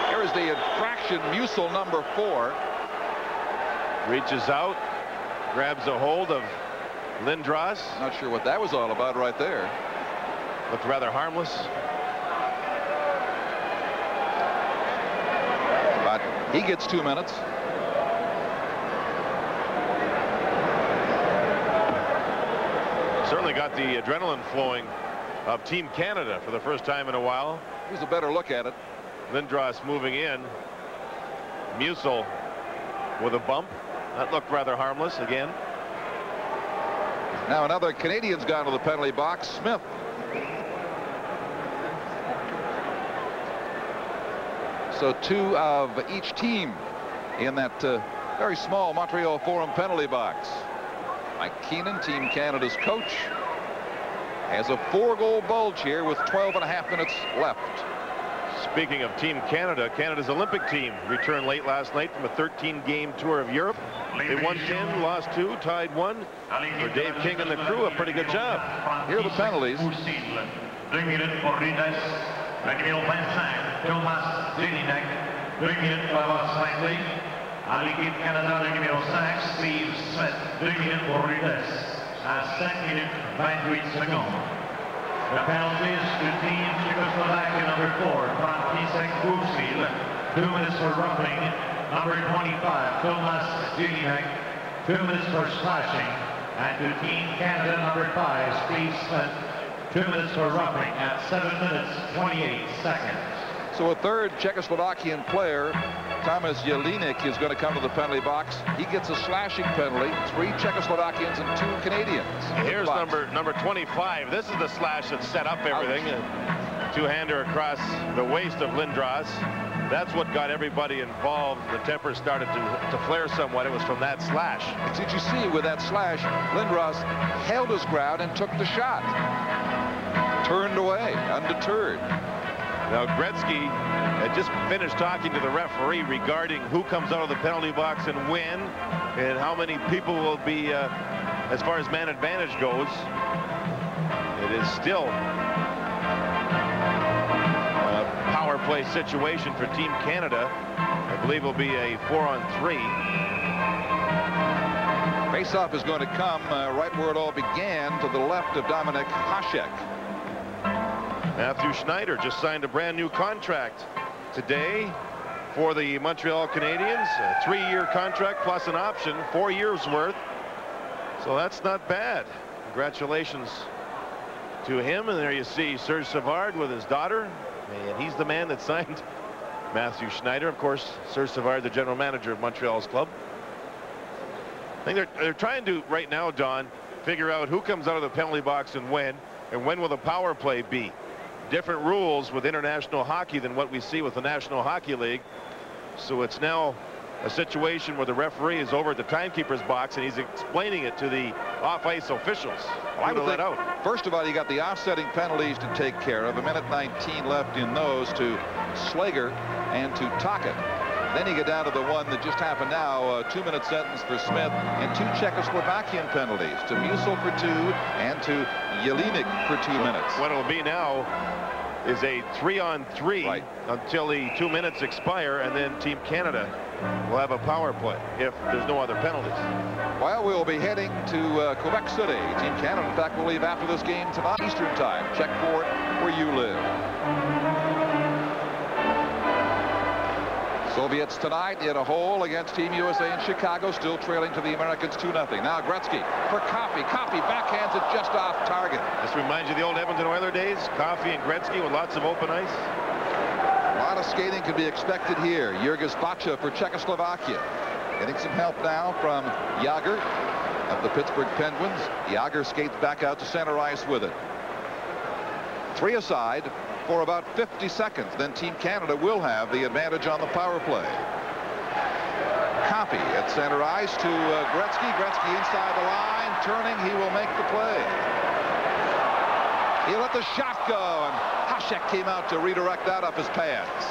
Here's the infraction. Musil, number 4. Reaches out, grabs a hold of Lindros. Not sure what that was all about right there. Looked rather harmless. But he gets 2 minutes. Certainly got the adrenaline flowing of Team Canada for the first time in a while. Here's a better look at it. Lindros moving in. Musil with a bump. That looked rather harmless again. Now another Canadian's gone to the penalty box, Smith. So 2 of each team in that very small Montreal Forum penalty box. Mike Keenan, Team Canada's coach, has a 4-goal bulge here with 12.5 minutes left. Speaking of Team Canada, Canada's Olympic team returned late last night from a 13-game tour of Europe. They won 10, lost 2, tied 1. For Dave King and the crew, a pretty good job. Here are the penalties. 2 minutes pour Rides, le numéro 25, Thomas Deninek. 2 minutes pour avoir 5 lignes. À l'équipe Canada, le numéro 5, Steve Smith. 2 minutes pour Rides, à 5 minutes 28 secondes. The penalties to Team Czechoslovakia number 4, František Bušil, 2 minutes for roughing. Number 25, Thomas Deninek, 2 minutes for slashing. And to Team Canada number 5, Steve Smith, 2 minutes for roughing at 7 minutes 28 seconds. So a third Czechoslovakian player, Thomas Jelinek, is going to come to the penalty box. He gets a slashing penalty. 3 Czechoslovakians and 2 Canadians. Here's number 25. This is the slash that set up everything. A 2-hander across the waist of Lindros. That's what got everybody involved. The temper started to flare somewhat. It was from that slash. Did you see with that slash, Lindros held his ground and took the shot. Turned away, undeterred. Now Gretzky had just finished talking to the referee regarding who comes out of the penalty box and when, and how many people will be, as far as man advantage goes. It is still a power play situation for Team Canada. I believe it'll be a 4-on-3. Faceoff is going to come right where it all began, to the left of Dominik Hasek. Matthew Schneider just signed a brand new contract today for the Montreal Canadiens. A 3-year contract plus an option, 4 years worth. So that's not bad. Congratulations to him. And there you see Serge Savard with his daughter, and he's the man that signed Matthew Schneider. Of course, Serge Savard, the general manager of Montreal's club. I think they're trying to right now, Don, figure out who comes out of the penalty box and when will the power play be. Different rules with international hockey than what we see with the National Hockey League. So it's now a situation where the referee is over at the timekeeper's box and he's explaining it to the off-ice officials. Well, I would let out. First of all, you got the offsetting penalties to take care of. 1:19 left in those to Slager and to Tocchet. Then you get down to the one that just happened now, a 2-minute sentence for Smith, and 2 Czechoslovakian penalties, to Musil for 2 and to Jelinek for 2 minutes. What it'll be now is a 3-on-3 until the 2 minutes expire, and then Team Canada will have a power play if there's no other penalties. Well, we'll be heading to Quebec City. Team Canada, in fact, will leave after this game tonight, Eastern Time. Check for it where you live. Soviets tonight in a hole against Team USA in Chicago, still trailing to the Americans 2-0. Now Gretzky for Coffey. Coffey backhands it just off target. This reminds you of the old Edmonton Oilers days. Coffey and Gretzky with lots of open ice. A lot of skating can be expected here. Jurgis Bacha for Czechoslovakia. Getting some help now from Jágr of the Pittsburgh Penguins. Jágr skates back out to center ice with it. 3 aside for about 50 seconds. Then Team Canada will have the advantage on the power play. Coffey at center ice to Gretzky. Gretzky inside the line. Turning, he will make the play. He let the shot go, and Hasek came out to redirect that up his pads.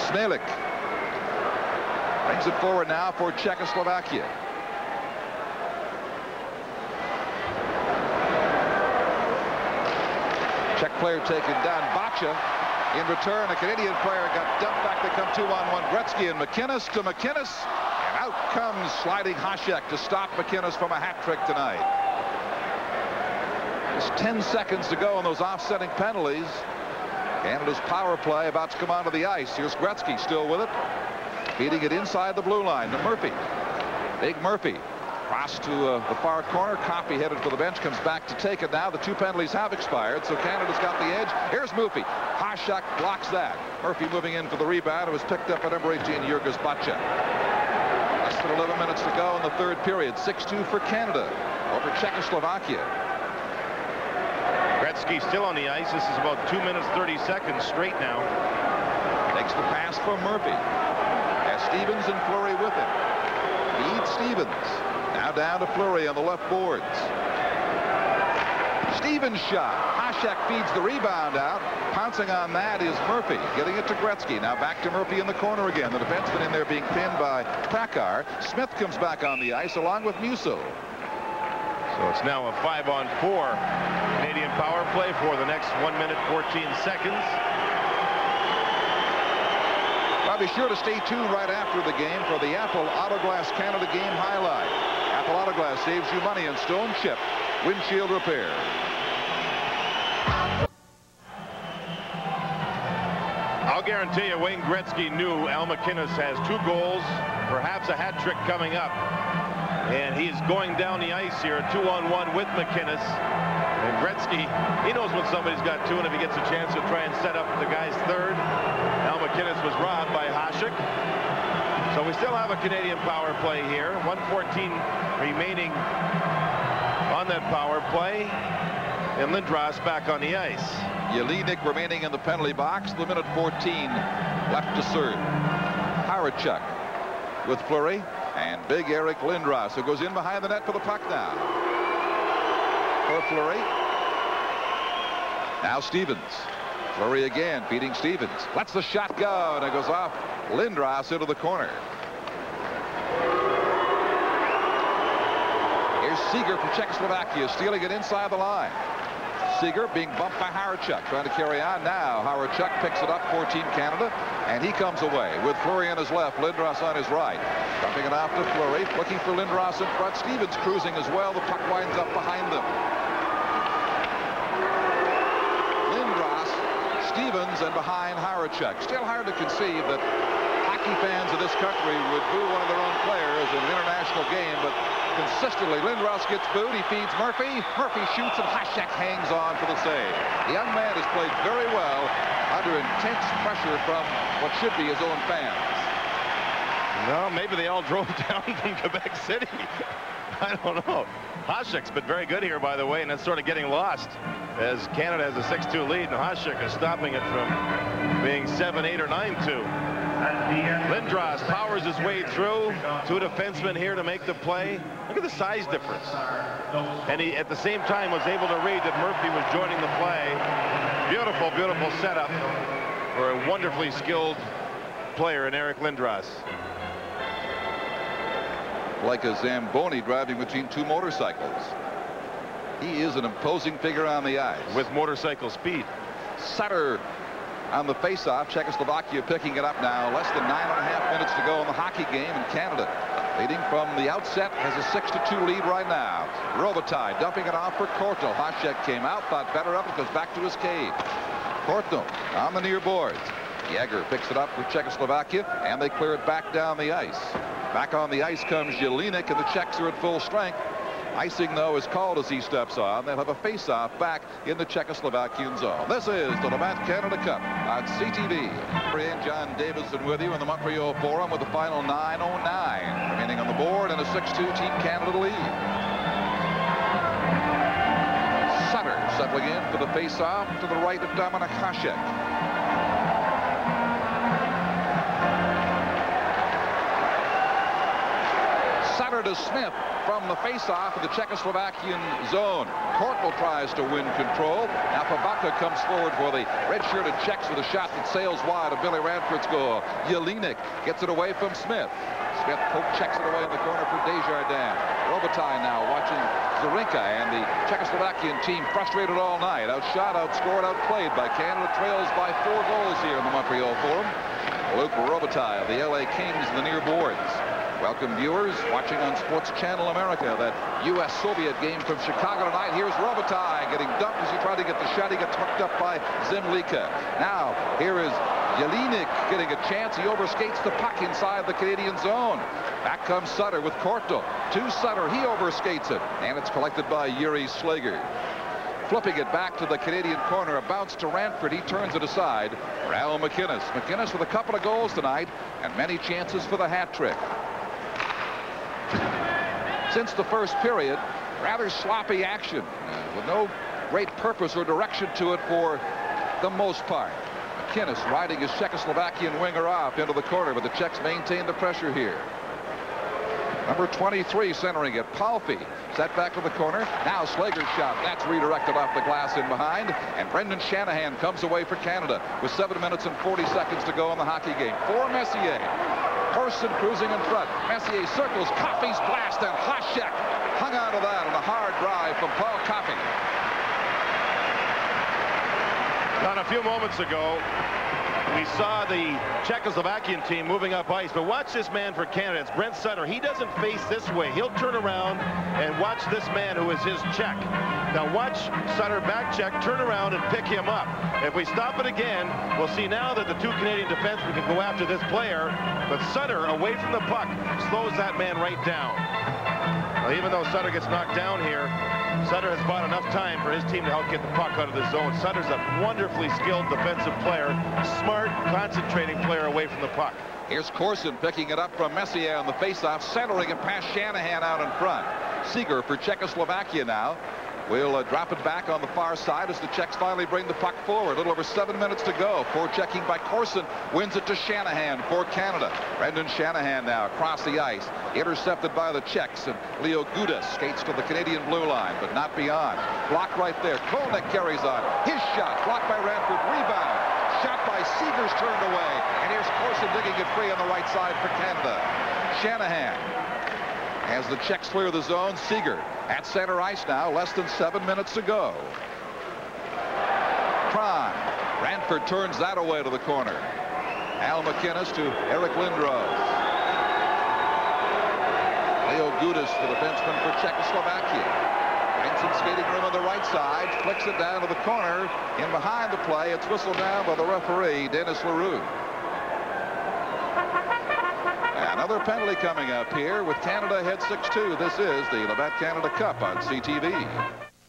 Smelik brings it forward now for Czechoslovakia. Czech player taken down. Bacha in return. A Canadian player got dumped back. They come 2-on-1. Gretzky and McInnes to McInnes. And out comes sliding Hasek to stop McInnes from a hat trick tonight. Just 10 seconds to go on those offsetting penalties. Canada's power play about to come onto the ice. Here's Gretzky still with it. Feeding it inside the blue line to Murphy. Big Murphy. Cross to the far corner. Coffey headed for the bench, comes back to take it now. The 2 penalties have expired, so Canada's got the edge. Here's Murphy. Hasek blocks that. Murphy moving in for the rebound. It was picked up by number 18, Jurgis Bacha. Less than 11 minutes to go in the third period. 6-2 for Canada over Czechoslovakia. Gretzky still on the ice. This is about 2 minutes 30 seconds straight now. Takes the pass from Murphy. Has Stevens and Fleury with him. Feeds Stevens. Now down to Fleury on the left boards. Stevens shot. Hasek feeds the rebound out. Pouncing on that is Murphy. Getting it to Gretzky. Now back to Murphy in the corner again. The defenseman in there being pinned by Prakar. Smith comes back on the ice along with Musil. So it's now a 5-on-4 Canadian power play for the next 1 minute 14 seconds. I'll be sure to stay tuned right after the game for the Apple Autoglass Canada game highlight. Apple Autoglass saves you money in stone chip windshield repair. I'll guarantee you Wayne Gretzky knew Al McInnes has 2 goals, perhaps a hat trick coming up. And he's going down the ice here, 2-on-1 with McInnes. And Gretzky, he knows when somebody's got 2, and if he gets a chance to try and set up the guy's third. Al McInnes was robbed by Hasek. So we still have a Canadian power play here. 1:14 remaining on that power play. And Lindros back on the ice. Jelinek remaining in the penalty box. The minute 14 left to serve. Harachuk with Fleury. And big Eric Lindros, who goes in behind the net for the puck now. For Fleury. Now Stevens. Fleury again, feeding Stevens. Lets the shot go, and it goes off Lindros into the corner. Here's Seeger from Czechoslovakia, stealing it inside the line. Seeger being bumped by Harachuk, trying to carry on now. Harachuk picks it up for Team Canada, and he comes away with Fleury on his left, Lindros on his right. Dumping it off to Fleury, looking for Lindros in front. Stevens cruising as well. The puck winds up behind them. Lindros, Stevens, and behind Harachuk. Still hard to conceive that hockey fans of this country would boo one of their own players in an international game, but consistently Lindros gets booed. He feeds Murphy. Murphy shoots, and Hasek hangs on for the save. The young man has played very well under intense pressure from what should be his own fans. No, maybe they all drove down from Quebec City. I don't know. Hasek's been very good here, by the way, and it's sort of getting lost as Canada has a 6-2 lead, and Hasek is stopping it from being 7-8 or 9-2. Lindros powers his way through. Two defensemen here to make the play. Look at the size difference. And he, at the same time, was able to read that Murphy was joining the play. Beautiful, beautiful setup for a wonderfully skilled player in Eric Lindros. Like a Zamboni driving between two motorcycles. He is an imposing figure on the ice. With motorcycle speed. Sutter on the face-off. Czechoslovakia picking it up now. Less than 9.5 minutes to go in the hockey game, and Canada leading from the outset has a 6-2 lead right now. Robitaille dumping it off for Korto. Hasek came out, thought better of it, goes back to his cage. Korto on the near boards. Jäger picks it up for Czechoslovakia, and they clear it back down the ice. Back on the ice comes Jelinek, and the Czechs are at full strength. Icing, though, is called as he steps on. They'll have a face-off back in the Czechoslovakian zone. This is the Levant Canada Cup on CTV. And John Davidson with you in the Montreal Forum with the final 9:09 remaining on the board and a 6-2 Team Canada lead. Sutter settling in for the face-off to the right of Dominik Hasek. Sutter to Smith from the face-off of the Czechoslovakian zone. Kortl tries to win control. Now Pavaka comes forward for the red-shirted Czechs with a shot that sails wide of Billy Ranford's goal. Jelinek gets it away from Smith. Smith checks it away in the corner for Desjardins. Robitaille now watching Zorinka, and the Czechoslovakian team frustrated all night. Outshot, outscored, outplayed by Canada. Trails by 4 goals here in the Montreal Forum. Luke Robitaille, the LA Kings, the near boards. Welcome, viewers, watching on Sports Channel America, that U.S.-Soviet game from Chicago tonight. Here's Robitaille getting dumped as he tried to get the shot. He got tucked up by Zemlika. Now, here is Jelinek getting a chance. He overskates the puck inside the Canadian zone. Back comes Sutter with Korto. To Sutter. He overskates it. And it's collected by Yuri Slager. Flipping it back to the Canadian corner. A bounce to Ranford. He turns it aside for Al McInnes. McInnes with a couple of goals tonight and many chances for the hat trick. Since the first period, rather sloppy action with no great purpose or direction to it for the most part. McInnes riding his Czechoslovakian winger off into the corner, but the Czechs maintain the pressure here. Number 23 centering it. Palfi set back to the corner. Now Slager's shot. That's redirected off the glass in behind. And Brendan Shanahan comes away for Canada with 7 minutes and 40 seconds to go in the hockey game. For Messier. Person cruising in front. Messier circles Coffey's blast, and Hasek hung on to that on a hard drive from Paul Coffey. Now, a few moments ago, we saw the Czechoslovakian team moving up ice, but watch this man for Canada. It's Brent Sutter. He doesn't face this way. He'll turn around and watch this man who is his Czech. Now watch Sutter back check, turn around and pick him up. If we stop it again, we'll see now that the two Canadian defensemen can go after this player, but Sutter, away from the puck, slows that man right down. Now, even though Sutter gets knocked down here, Sutter has bought enough time for his team to help get the puck out of the zone. Sutter's a wonderfully skilled defensive player, smart, concentrating player away from the puck. Here's Corson picking it up from Messier on the faceoff, centering and past Shanahan out in front. Seeger for Czechoslovakia now. We'll drop it back on the far side as the Czechs finally bring the puck forward. A little over 7 minutes to go. Forechecking by Corson wins it to Shanahan for Canada. Brendan Shanahan now across the ice. Intercepted by the Czechs, and Leo Gudas skates to the Canadian blue line, but not beyond. Blocked right there. Kolnick carries on. His shot blocked by Ranford. Rebound. Shot by Seegers turned away. And here's Corson digging it free on the right side for Canada. Shanahan. As the Czechs clear the zone, Seeger at center ice now, less than 7 minutes to go. prime. Ranford turns that away to the corner. Al McInnes to Eric Lindros. Leo Gudis, the defenseman for Czechoslovakia. Finds some skating room on the right side. Flicks it down to the corner. In behind the play, it's whistled down by the referee, Denis Leroux. Another penalty coming up here with Canada ahead 6-2. This is the Labatt Canada Cup on CTV.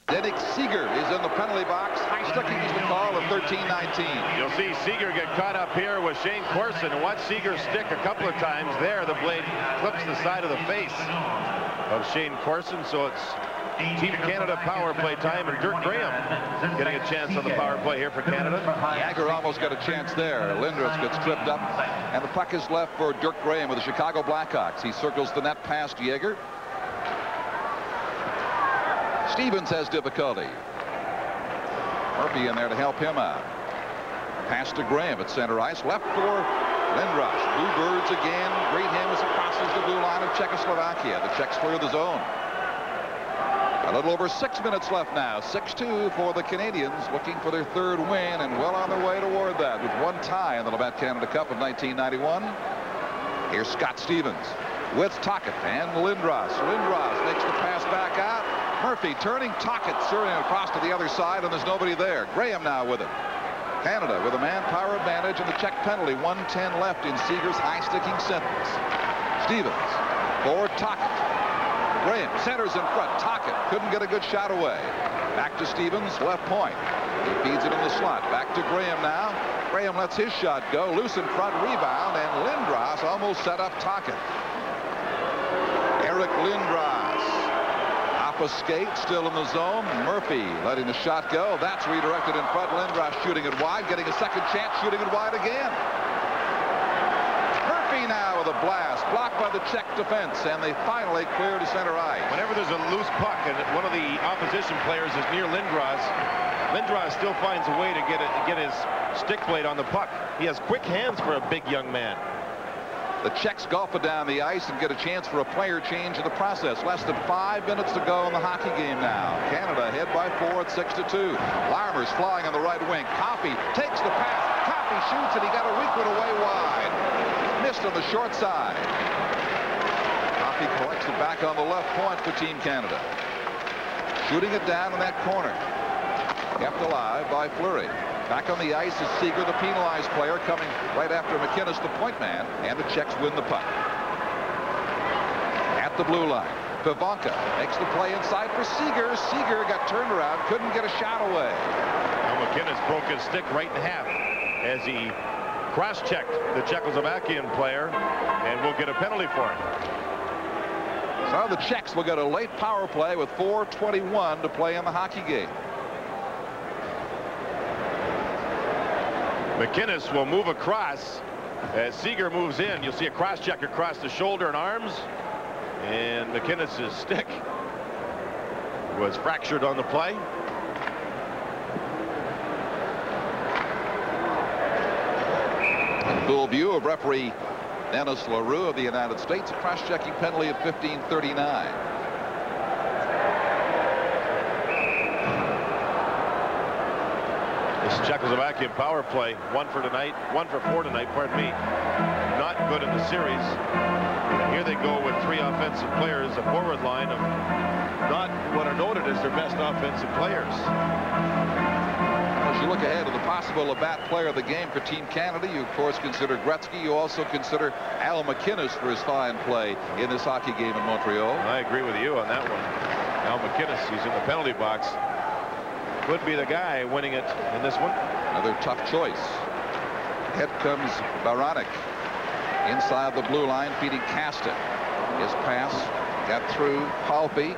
Denik Seeger is in the penalty box. High sticking is the call of 13-19. You'll see Seeger get caught up here with Shane Corson, and watch Seeger stick a couple of times there. The blade clips the side of the face of Shane Corson, so it's Team Canada power play time, and Dirk Graham getting a chance on the power play here for Canada. Jagger almost got a chance there. Lindros gets tripped up, and the puck is left for Dirk Graham with the Chicago Blackhawks. He circles the net past Jagger. Stevens has difficulty. Murphy in there to help him out. Pass to Graham at center ice. Left for Lindros. Bluebirds again greet him as he crosses the blue line of Czechoslovakia. The Czechs clear the zone. A little over 6 minutes left now. 6-2 for the Canadians, looking for their third win and well on their way toward that with one tie in the Labatt Canada Cup of 1991. Here's Scott Stevens with Tocchet and Lindros. Lindros makes the pass back out. Murphy turning, Tocchet serving across to the other side, and there's nobody there. Graham now with it. Canada with a manpower advantage and the Czech penalty. 1:10 left in Seeger's high-sticking sentence. Stevens for Tocchet. Graham centers in front. Tocchet couldn't get a good shot away. Back to Stevens, left point. He feeds it in the slot. Back to Graham now. Graham lets his shot go. Loose in front, rebound, and Lindros almost set up Tocchet. Eric Lindros. Off a skate, still in the zone. Murphy letting the shot go. That's redirected in front. Lindros shooting it wide, getting a second chance, shooting it wide again. Now with a blast, blocked by the Czech defense, and they finally clear to center ice. Whenever there's a loose puck and one of the opposition players is near Lindros, Lindros still finds a way to get his stick blade on the puck. He has quick hands for a big young man. The Czechs golf it down the ice and get a chance for a player change in the process. Less than 5 minutes to go in the hockey game now. Canada ahead by 4 at 6-2. Larmer's flying on the right wing. Coffey takes the pass. Coffey shoots it. He got a weak one away wide. Missed on the short side. Coffey collects it back on the left point for Team Canada. Shooting it down in that corner. Kept alive by Fleury. Back on the ice is Seeger, the penalized player, coming right after McInnes, the point man, and the Czechs win the puck. At the blue line, Pivonka makes the play inside for Seeger. Seeger got turned around, couldn't get a shot away. Now McInnes broke his stick right in half as he cross-checked the Czechoslovakian player, and will get a penalty for it. So the Czechs will get a late power play with 4:21 to play in the hockey game. McInnes will move across as Seeger moves in. You'll see a cross-check across the shoulder and arms, and McInnes' stick was fractured on the play. Full view of referee Denis Leroux of the United States. A cross-checking penalty at 15:39. This Czechoslovakian power play, 1 for 4 tonight, pardon me. Not good in the series. And here they go with 3 offensive players, a forward line of not what are noted as their best offensive players. As you look ahead to the possible Labatt player of the game for Team Canada, you of course consider Gretzky. You also consider Al McInnes for his fine play in this hockey game in Montreal. I agree with you on that one. Al McInnes, he's in the penalty box. Could be the guy winning it in this one. Another tough choice. Ahead comes Baranek inside the blue line, feeding Casta. His pass got through Palpy.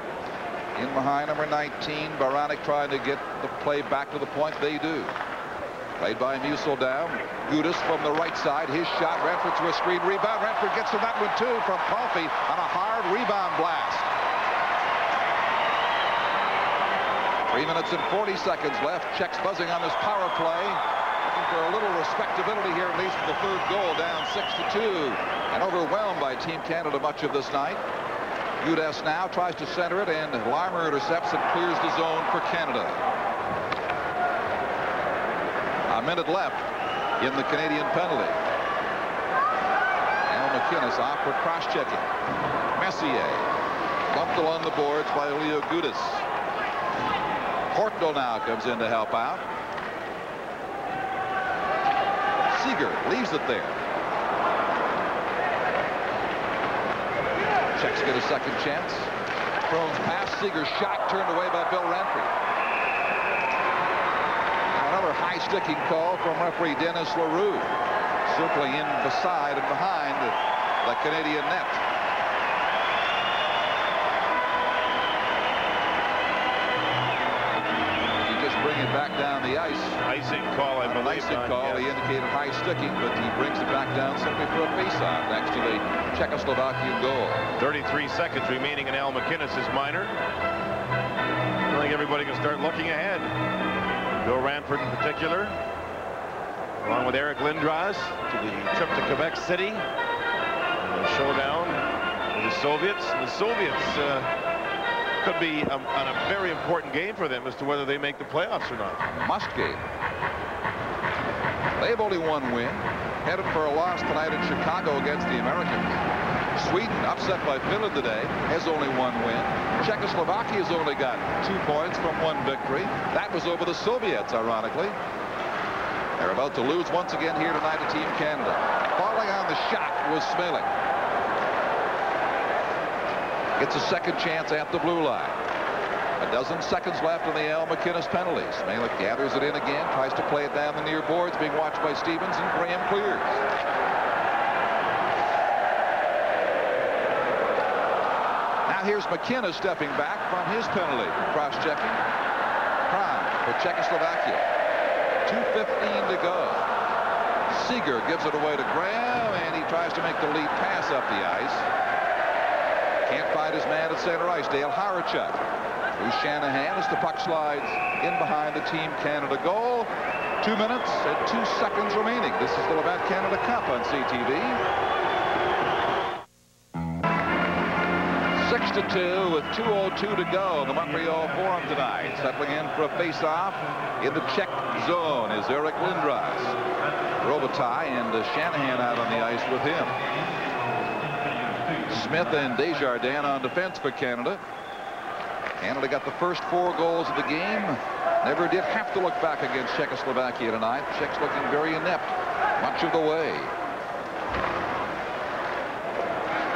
In behind number 19, Baranek trying to get the play back to the point. They do. Played by Musil down. Gudis from the right side. His shot. Ranford to a screen rebound. Ranford gets to that one too from Palpy on a hard rebound blast. 3 minutes and 40 seconds left. Czechs buzzing on this power play. Looking for a little respectability here, at least for the third goal. Down 6-2. And overwhelmed by Team Canada much of this night. Gudis now tries to center it, and Larmer intercepts and clears the zone for Canada. A minute left in the Canadian penalty. Al McInnes off for cross-checking. Messier bumped along the boards by Leo Gudis. Portno now comes in to help out. Seeger leaves it there. Czechs get a second chance. Throws pass. Seeger's shot turned away by Bill Ranford. Another high sticking call from referee Dennis LaRue. Circling in beside and behind the Canadian net. He just bring it back down the ice. Icing call, I believe. Icing call. He indicated high sticking, but he brings it back down simply for a faceoff next to the Czechoslovakian goal. 33 seconds remaining in Al McInnes' minor. I think everybody can start looking ahead. Bill Ranford in particular, along with Eric Lindros, to the trip to Quebec City. And a showdown with the Soviets. The Soviets could be on a very important game for them as to whether they make the playoffs or not. Must game. They've only one win. Headed for a loss tonight in Chicago against the Americans. Sweden, upset by Finland today, has only one win. Czechoslovakia has only got 2 points from one victory. That was over the Soviets, ironically. They're about to lose once again here tonight to Team Canada. Falling on the shot was Smilik. Gets a second chance at the blue line. A dozen seconds left in the Al McInnes penalty. Smilik gathers it in again, tries to play it down the near boards, being watched by Stevens, and Graham clears. Now here's McInnes stepping back from his penalty. Cross-checking. Prime for Czechoslovakia. 2:15 to go. Seeger gives it away to Graham, and he tries to make the lead pass up the ice. Can't find his man at center ice. Dale Harachuk. Through Shanahan as the puck slides in behind the Team Canada goal. 2 minutes and 2 seconds remaining. This is the Labatt Canada Cup on CTV. 6-2 with 2:02 to go. The Montreal Forum tonight. Settling in for a face-off in the Czech zone is Eric Lindros. Robitaille and Shanahan out on the ice with him. Smith and Desjardins on defense for Canada. Canada got the first 4 goals of the game. Never did have to look back against Czechoslovakia tonight. Czechs looking very inept much of the way.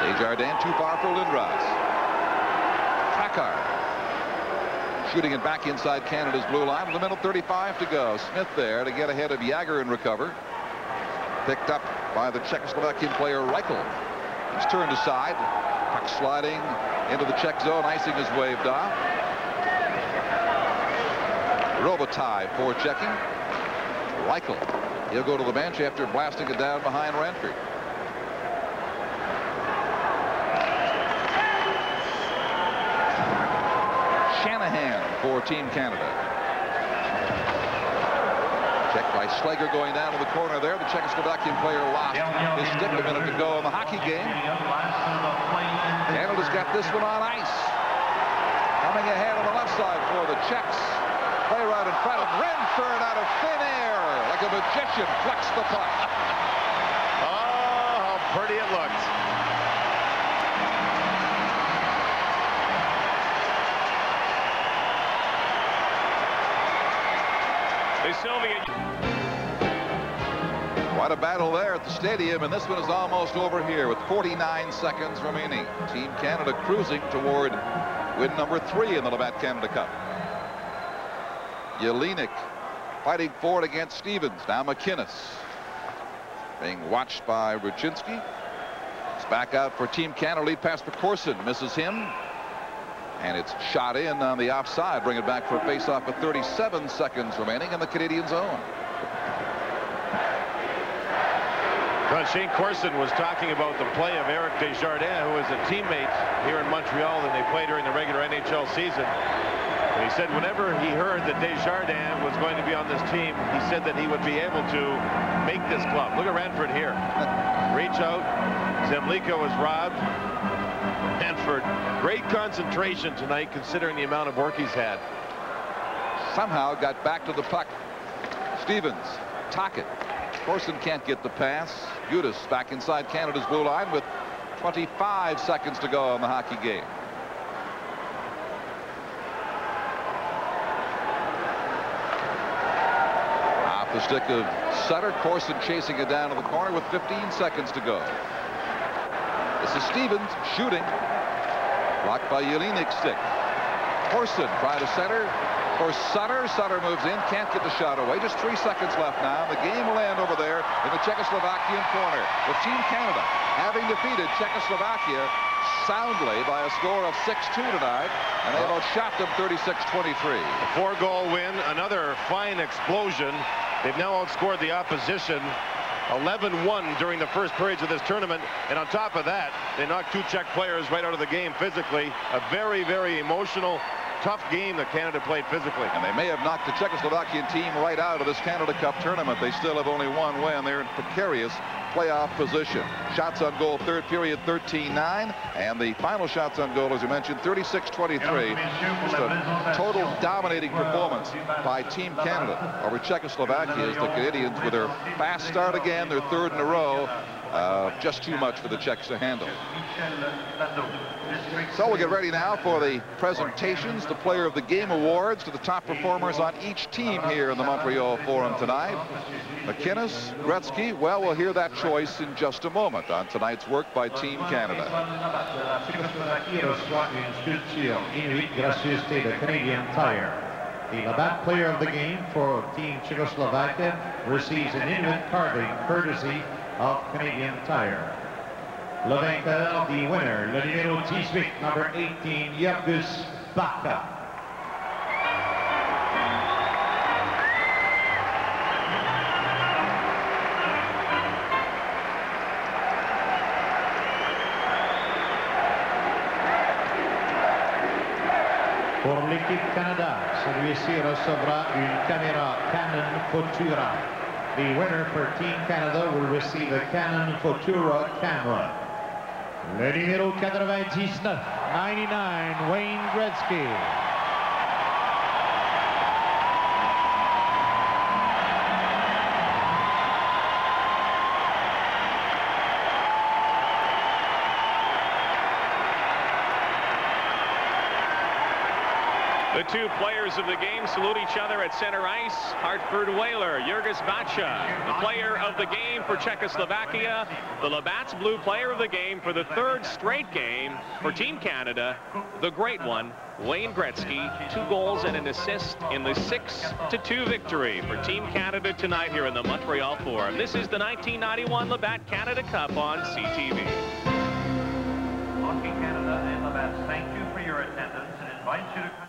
Desjardins too far for Lindros. Packard shooting it back inside Canada's blue line with a minute 35 to go. Smith there to get ahead of Jagr and recover. Picked up by the Czechoslovakian player Reichel. He's turned aside. Puck sliding into the Czech zone. Icing is waved off. Robitaille for checking. Reichel. He'll go to the bench after blasting it down behind Ranford. Shanahan for Team Canada. Checked by Slager going down to the corner there. The Czechoslovakian player lost his stick a minute to go in the hockey game. Canada's got this one on ice. Coming ahead on the left side for the Czechs. Play right in front of Ranford out of thin air. Like a magician, flicks the puck. Oh, how pretty it looked. The Soviet. Quite a battle there at the stadium, and this one is almost over here with 49 seconds remaining. Team Canada cruising toward win number 3 in the Labatt Canada Cup. Jelinek fighting for it against Stevens. Now McInnes being watched by Ruchinski. It's back out for Team Canada. Lead pass for Corson. Misses him. And it's shot in on the offside. Bring it back for a face-off with 37 seconds remaining in the Canadian zone. Shane Corson was talking about the play of Eric Desjardins, who was a teammate here in Montreal that they played during the regular NHL season. And he said whenever he heard that Desjardins was going to be on this team, he said that he would be able to make this club. Look at Ranford here. Reach out. Zemlicka was robbed. Ranford, great concentration tonight considering the amount of work he's had. Somehow got back to the puck. Stevens Tockett. Corson can't get the pass. Gudis back inside Canada's blue line with 25 seconds to go on the hockey game. Off the stick of Sutter. Corson chasing it down to the corner with 15 seconds to go. This is Stevens shooting. Blocked by Jelinik's stick. Corson trying to center for Sutter. Sutter moves in, can't get the shot away. Just 3 seconds left now. The game will end over there in the Czechoslovakian corner, with Team Canada having defeated Czechoslovakia soundly by a score of 6-2 tonight, and they've outshot them 36-23. A 4-goal win, another fine explosion. They've now outscored the opposition 11-1 during the first periods of this tournament, and on top of that, they knocked 2 Czech players right out of the game physically. A very, very emotional, tough game that Canada played physically. And they may have knocked the Czechoslovakian team right out of this Canada Cup tournament. They still have only one win. They're in precarious playoff position. Shots on goal, third period, 13-9, and the final shots on goal, as you mentioned, 36-23. Just a total dominating performance by Team Canada over Czechoslovakia, as the Canadians, with their fast start again, their third in a row, just too much for the Czechs to handle. So we'll get ready now for the presentations, the Player of the Game awards to the top performers on each team here in the Montreal Forum tonight. McInnes, Gretzky, well, we'll hear that choice in just a moment on tonight's work by Team Canada. The Labatt Player of the Game for Team Czechoslovakia receives an Inuit carving courtesy of Canadian Tire. Le vainqueur, the winner, le numéro 18, number 18, Jurgis Baka. Pour l'équipe Canada, celui-ci recevra une caméra Canon Futura. The winner for Team Canada will receive a Canon Futura camera. Le numéro 99, 99, Wayne Gretzky. The two players of the game salute each other at center ice. Hartford Whaler, Jurgis Bacha, the player of the game for Czechoslovakia. The Labatt's Blue player of the game for the third straight game for Team Canada. The great one, Wayne Gretzky, 2 goals and an assist in the 6-2 victory for Team Canada tonight here in the Montreal Forum. This is the 1991 Labatt Canada Cup on CTV. Hockey Canada and Labatt, thank you for your attendance and invite you to